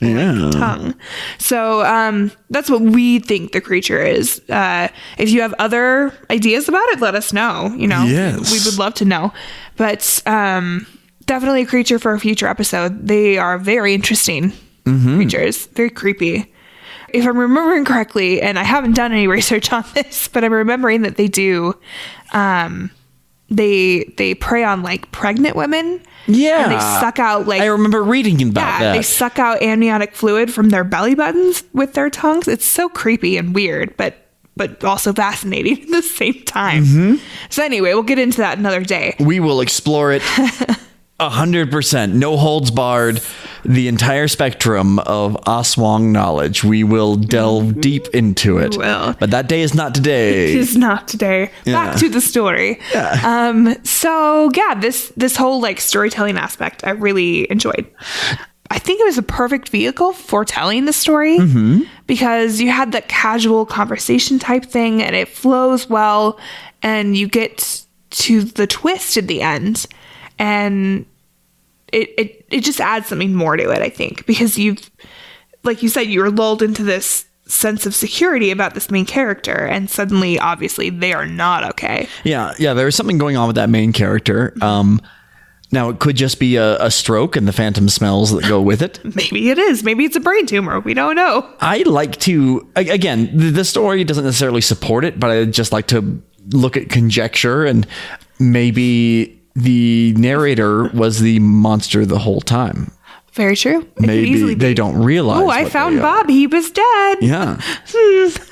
tongue. So that's what we think the creature is. If you have other ideas about it, let us know. Yes. We would love to know. But definitely a creature for a future episode. They are very interesting creatures, very creepy. If I'm remembering correctly, and I haven't done any research on this, but I'm remembering that they do. They prey on like pregnant women. Yeah. And they suck out like... I remember reading about that. They suck out amniotic fluid from their belly buttons with their tongues. It's so creepy and weird, but also fascinating at the same time. So anyway, we'll get into that another day. We will explore it 100%. No holds barred. The entire spectrum of aswang knowledge. We will delve deep into it. We will. But that day is not today. It is not today. Back to the story. Yeah. So yeah, this whole like storytelling aspect I really enjoyed. I think it was a perfect vehicle for telling the story because you had that casual conversation type thing and it flows well and you get to the twist at the end and it just adds something more to it, I think, because you've, like you said, you were lulled into this sense of security about this main character and suddenly obviously they are not okay. Yeah, there's something going on with that main character. Now it could just be a stroke and the phantom smells that go with it. Maybe it is. Maybe it's a brain tumor. We don't know. I like to, again, the story doesn't necessarily support it, but I just like to look at conjecture and maybe the narrator was the monster the whole time. Very true. Maybe they don't realize. Oh, I found Bob. He was dead. Yeah.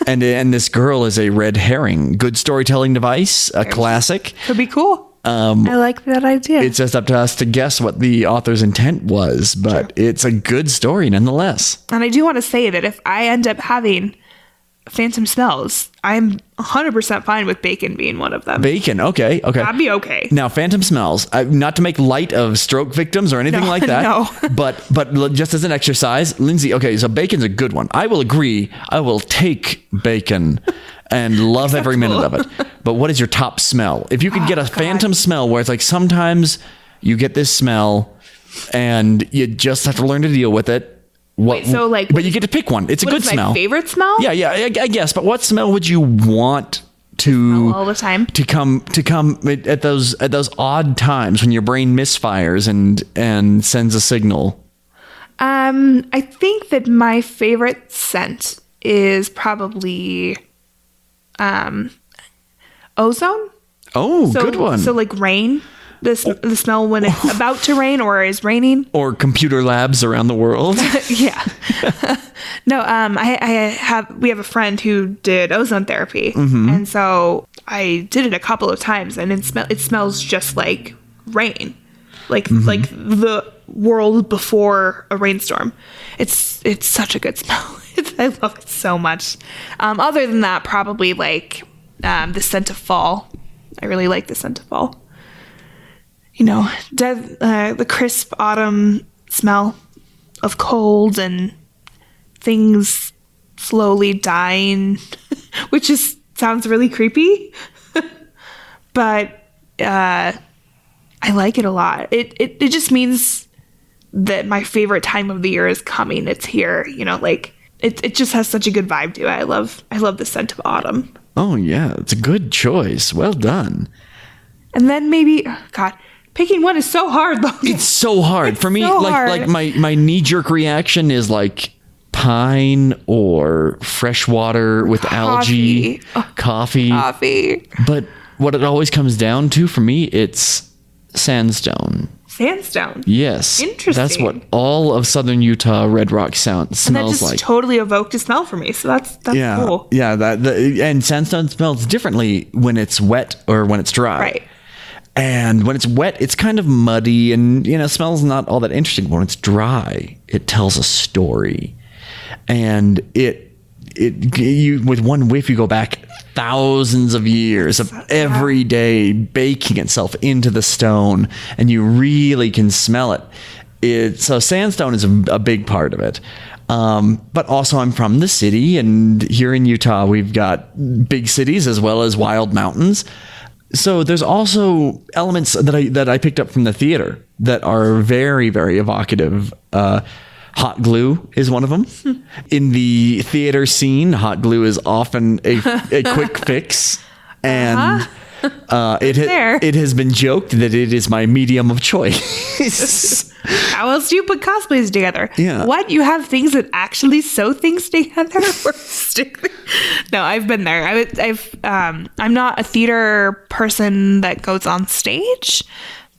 And this girl is a red herring. Good storytelling device. A classic. Could be cool. I like that idea. It's just up to us to guess what the author's intent was, but it's a good story nonetheless. And I do want to say that if I end up having phantom smells, I'm 100% fine with bacon being one of them. Bacon, okay. That'd be okay. Now, phantom smells, not to make light of stroke victims or anything like that. No. but just as an exercise, Lindsay, okay, so bacon's a good one. I will agree. I will take bacon and love every minute of it. But what is your top smell? If you could get a phantom smell where it's like sometimes you get this smell and you just have to learn to deal with it. Wait, so like, but you get to pick one. It's a good smell. My favorite smell? Yeah, I guess. But what smell would you want to all the time to come at those odd times when your brain misfires and sends a signal? I think that my favorite scent is probably ozone. Oh, good one. So like rain. The smell when it's about to rain or is raining. Or computer labs around the world. Yeah. No, we have a friend who did ozone therapy. And so I did it a couple of times, and it smells just like rain, like the world before a rainstorm. It's such a good smell. I love it so much. Other than that, probably like the scent of fall. I really like the scent of fall. You know, the crisp autumn smell of cold and things slowly dying, which just sounds really creepy. But I like it a lot. It just means that my favorite time of the year is coming. It's here. You know, like it just has such a good vibe to it. I love the scent of autumn. Oh yeah, it's a good choice. Well done. And then maybe, God, picking one is so hard, though. It's so hard for me. so like hard. my knee jerk reaction is like pine or fresh water with algae, coffee. But what it always comes down to for me, it's sandstone. Sandstone. Yes. Interesting. That's what all of southern Utah red rock smells And that just like. totally evoked a smell for me. So that's Yeah. cool. Yeah. And sandstone smells differently when it's wet or when it's dry. Right. And when it's wet, it's kind of muddy and, you know, smells not all that interesting. But when it's dry, it tells a story. And you with one whiff, you go back thousands of years of every day baking itself into the stone, and you really can smell it. So sandstone is a big part of it. But also I'm from the city, and here in Utah, we've got big cities as well as wild mountains. So there's also elements that I picked up from the theater that are very, very evocative. Hot glue is one of them. In the theater scene, hot glue is often a quick fix. And it has been joked that it is my medium of choice. How else do you put cosplays together? Yeah. What? You have things that actually sew things together? No, I've been there. I'm not a theater person that goes on stage,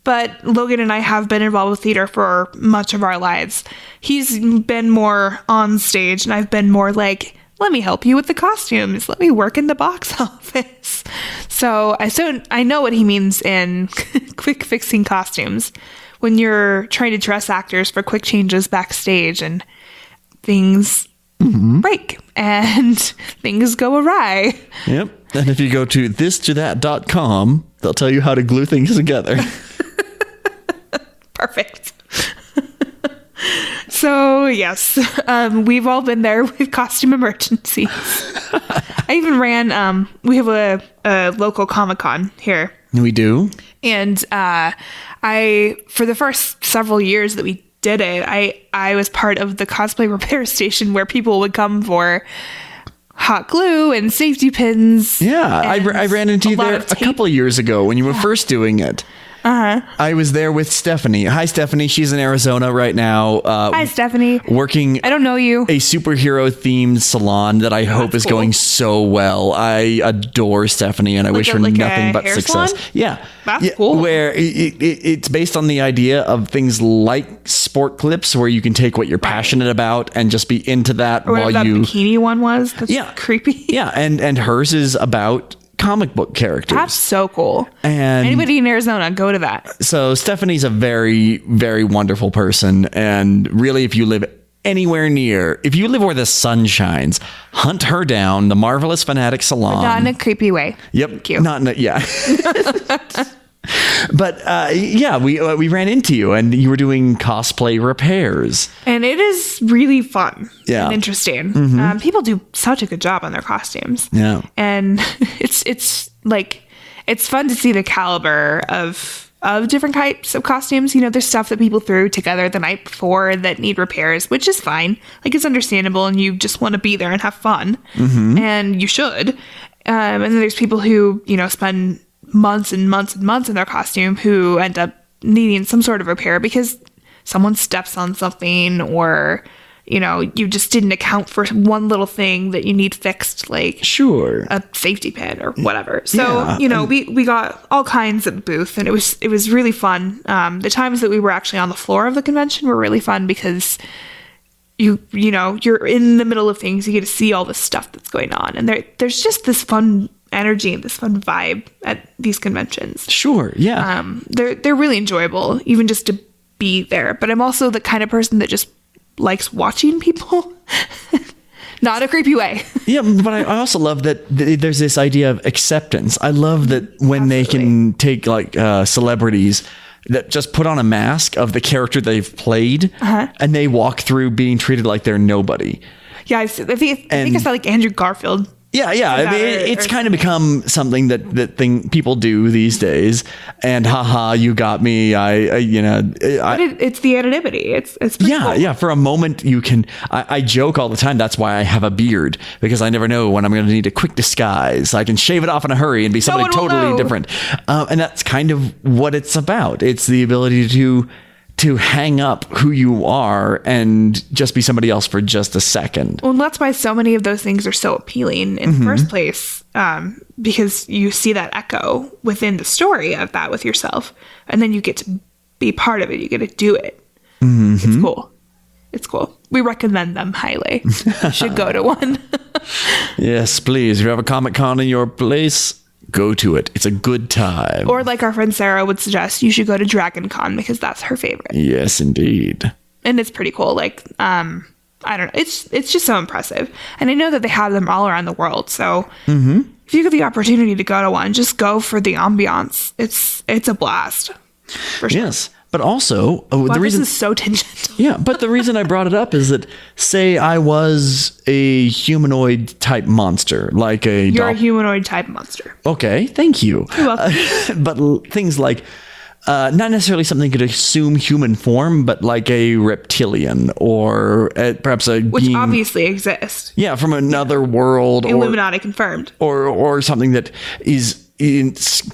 but Logan and I have been involved with theater for much of our lives. He's been more on stage, and I've been more like, let me help you with the costumes. Let me work in the box office. So I know what he means in quick fixing costumes. When you're trying to dress actors for quick changes backstage and things break and things go awry. Yep. And if you go to thistothat.com, they'll tell you how to glue things together. Perfect. So, yes, we've all been there with costume emergencies. I even ran, we have a local Comic-Con here. We do. And for the first several years that we did it, I was part of the cosplay repair station where people would come for hot glue and safety pins. Yeah, I ran into you there a couple of years ago when you were first doing it. I was there with Stephanie. Hi, Stephanie. She's in Arizona right now. Hi, Stephanie. Working. I don't know you. A superhero themed salon that I hope is going so well. I adore Stephanie, and I wish her nothing but success. Salon? Yeah, that's cool. Where it's based on the idea of things like sport clips, where you can take what you're passionate about and just be into that or while that you. Bikini one was. That's creepy. Yeah, and hers is about comic book characters. That's so cool. And anybody in Arizona, go to that. So Stephanie's a very, very wonderful person. And really, if you live anywhere near, if you live where the sun shines, hunt her down, the Marvelous Fanatic Salon. But not in a creepy way. Yep. Thank you. Not in a, yeah. But yeah, we ran into you, and you were doing cosplay repairs. And it is really fun Yeah. and interesting. People do such a good job on their costumes. Yeah. And it's like, it's fun to see the caliber of different types of costumes. You know, there's stuff that people threw together the night before that need repairs, which is fine. Like, it's understandable, and you just want to be there and have fun. And you should. And then there's people who, you know, spend months and months and months in their costume who end up needing some sort of repair because someone steps on something, or, you know, you just didn't account for one little thing that you need fixed, like a safety pin or whatever. So, you know, we got all kinds at the booth, and it was really fun. The times that we were actually on the floor of the convention were really fun because you know, you're in the middle of things. You get to see all the stuff that's going on, and there's just this fun energy and this fun vibe at these conventions. Sure. Yeah. They're really enjoyable, even just to be there. But I'm also the kind of person that just likes watching people. Not a creepy way. Yeah, but I also love that there's this idea of acceptance. I love that when they can take like celebrities that just put on a mask of the character they've played, and they walk through being treated like they're nobody. Yeah, I think I saw like Andrew Garfield. Yeah. I mean, it's kind of become something that people do these days. And haha, you got me. But it's the anonymity. It's pretty cool. Yeah. For a moment, you can. I joke all the time. That's why I have a beard, because I never know when I'm going to need a quick disguise. I can shave it off in a hurry and be somebody totally different. And that's kind of what it's about. It's the ability to hang up who you are and just be somebody else for just a second. Well, that's why so many of those things are so appealing in the first place, because you see that echo within the story of that with yourself, and then you get to be part of it. You get to do it. It's cool. It's cool. We recommend them highly. You should go to one. Yes, please. If you have a Comic-Con in your place, go to it. It's a good time. Or like our friend Sarah would suggest, you should go to Dragon Con because that's her favorite. Yes, indeed. And it's pretty cool. Like, I don't know. It's just so impressive. And I know that they have them all around the world. So if you get the opportunity to go to one, just go for the ambiance. It's a blast. For sure. Yes. But also, the reason this is so tangential. Yeah, but the reason I brought it up is that, say I was a humanoid type monster, like You're a humanoid type monster. Okay, thank you. You're welcome. But things like, not necessarily something that could assume human form, but like a reptilian or perhaps a which being, obviously exists. Yeah, from another world. Illuminati confirmed. Or something that is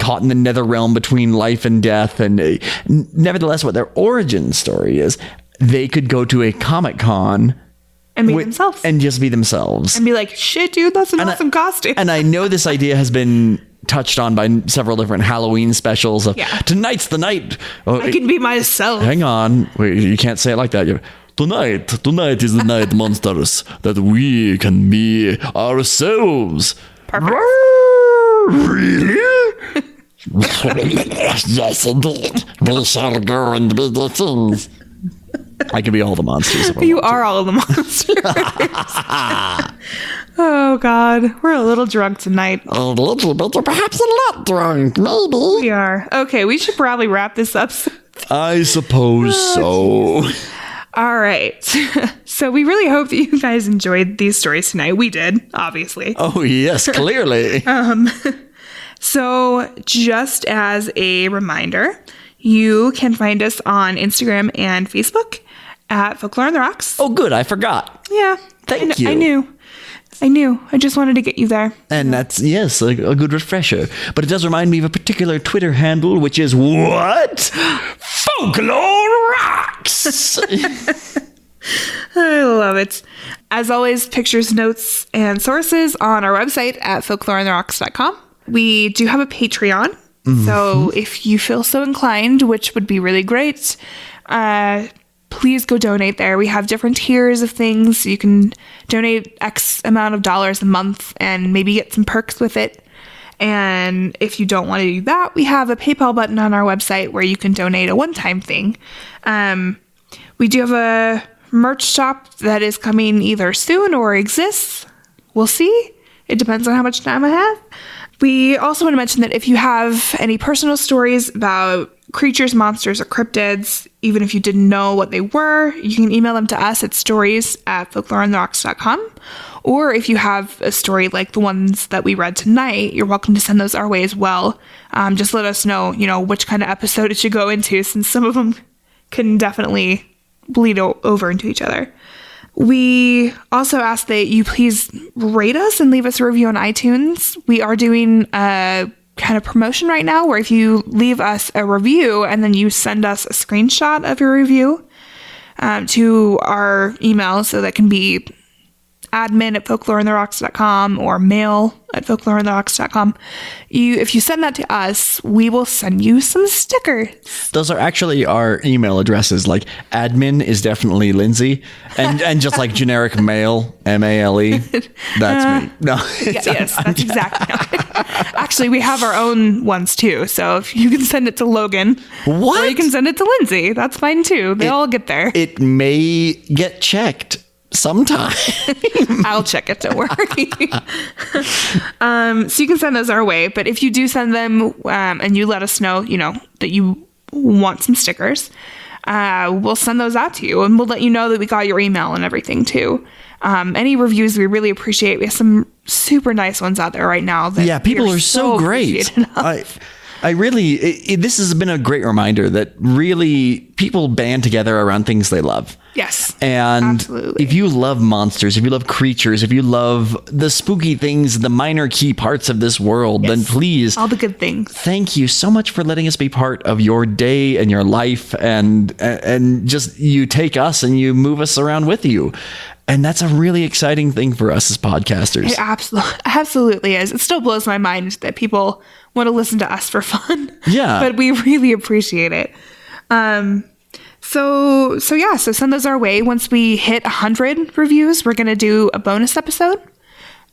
caught in the nether realm between life and death, and nevertheless what their origin story is, they could go to a Comic-Con and be themselves and just be themselves and be like, shit dude, that's an awesome costume. And I know this idea has been touched on by several different Halloween specials of tonight's the night. I can be myself. Hang on, wait, you can't say it like that. Tonight is the night, monsters, that we can be ourselves. Perfect. Really? Yes, indeed. We shall go and be the things. I can be all the monsters. You are all of the monsters. Oh, God. We're a little drunk tonight. A little bit, or perhaps a lot drunk, maybe. We are. Okay, we should probably wrap this up. I suppose so. All right. So we really hope that you guys enjoyed these stories tonight. We did, obviously. Oh, yes, clearly. So just as a reminder, you can find us on Instagram and Facebook at Folklore on the Rocks. Oh, good. I forgot. Yeah. Thank you. I knew. I just wanted to get you there. And that's, yes, a good refresher. But it does remind me of a particular Twitter handle, which is what? Folklore Rocks! I love it. As always, pictures, notes, and sources on our website at folkloreandtherocks.com. We do have a Patreon. So if you feel so inclined, which would be really great, please go donate there. We have different tiers of things. You can donate X amount of dollars a month and maybe get some perks with it. And if you don't want to do that, we have a PayPal button on our website where you can donate a one-time thing. We do have a merch shop that is coming either soon or exists. We'll see. It depends on how much time I have. We also want to mention that if you have any personal stories about creatures, monsters, or cryptids, even if you didn't know what they were, you can email them to us at stories@folkloreandtherocks.com. Or if you have a story like the ones that we read tonight, you're welcome to send those our way as well. Just let us know, which kind of episode it should go into, since some of them can definitely bleed over into each other. We also ask that you please rate us and leave us a review on iTunes. We are doing a kind of promotion right now where if you leave us a review and then you send us a screenshot of your review to our email, so that can be admin@folkloreandtherocks.com or mail folkloreontherocks.com. If you send that to us, we will send you some stickers. Those are actually our email addresses. Like admin is definitely Lindsay, and just like generic mail, MALE, that's me. No, Yes, that's exactly. Actually, we have our own ones too. So if you can send it to Logan, What? or you can send it to Lindsay, that's fine too. They all get there. It may get checked sometime. I'll check it. Don't worry. So you can send those our way. But if you do send them and you let us know, that you want some stickers, we'll send those out to you, and we'll let you know that we got your email and everything too. Any reviews we really appreciate. We have some super nice ones out there right now. That People we are so great. I really, this has been a great reminder that really people band together around things they love. Yes. And absolutely. if you love monsters, if you love creatures, if you love the spooky things, the minor key parts of this world, then please. All the good things. Thank you so much for letting us be part of your day and your life, and just you take us and you move us around with you. And that's a really exciting thing for us as podcasters. It absolutely is. It still blows my mind that people want to listen to us for fun. Yeah. But we really appreciate it. So send those our way. Once we hit 100 reviews, we're going to do a bonus episode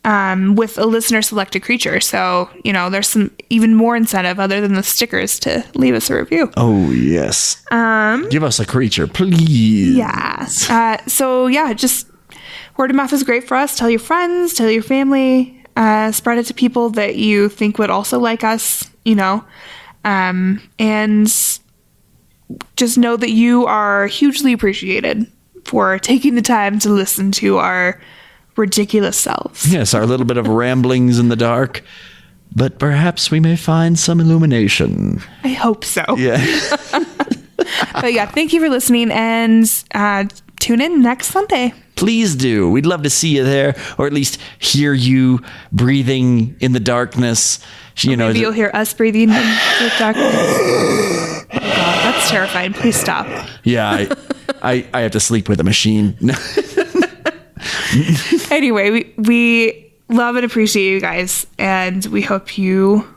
with a listener selected creature. So, there's some even more incentive other than the stickers to leave us a review. Oh, yes. Give us a creature, please. Yeah. Just word of mouth is great for us. Tell your friends, tell your family, spread it to people that you think would also like us, and just know that you are hugely appreciated for taking the time to listen to our ridiculous selves. Yes, our little bit of ramblings in the dark, but perhaps we may find some illumination. I hope so. Yeah. But yeah, thank you for listening, and tune in next Sunday. Please do. We'd love to see you there, or at least hear you breathing in the darkness. Maybe you'll hear us breathing in the darkness. Oh God, that's terrifying. Please stop. Yeah, I have to sleep with a machine. Anyway, we love and appreciate you guys, and we hope you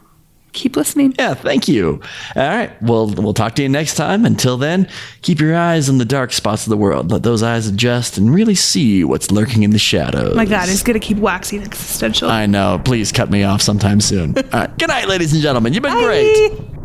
keep listening. Yeah, thank you. All right, we'll talk to you next time. Until then, keep your eyes on the dark spots of the world. Let those eyes adjust and really see what's lurking in the shadows. My God, it's going to keep waxing existential. I know. Please cut me off sometime soon. All right, good night, ladies and gentlemen. You've been Bye. great.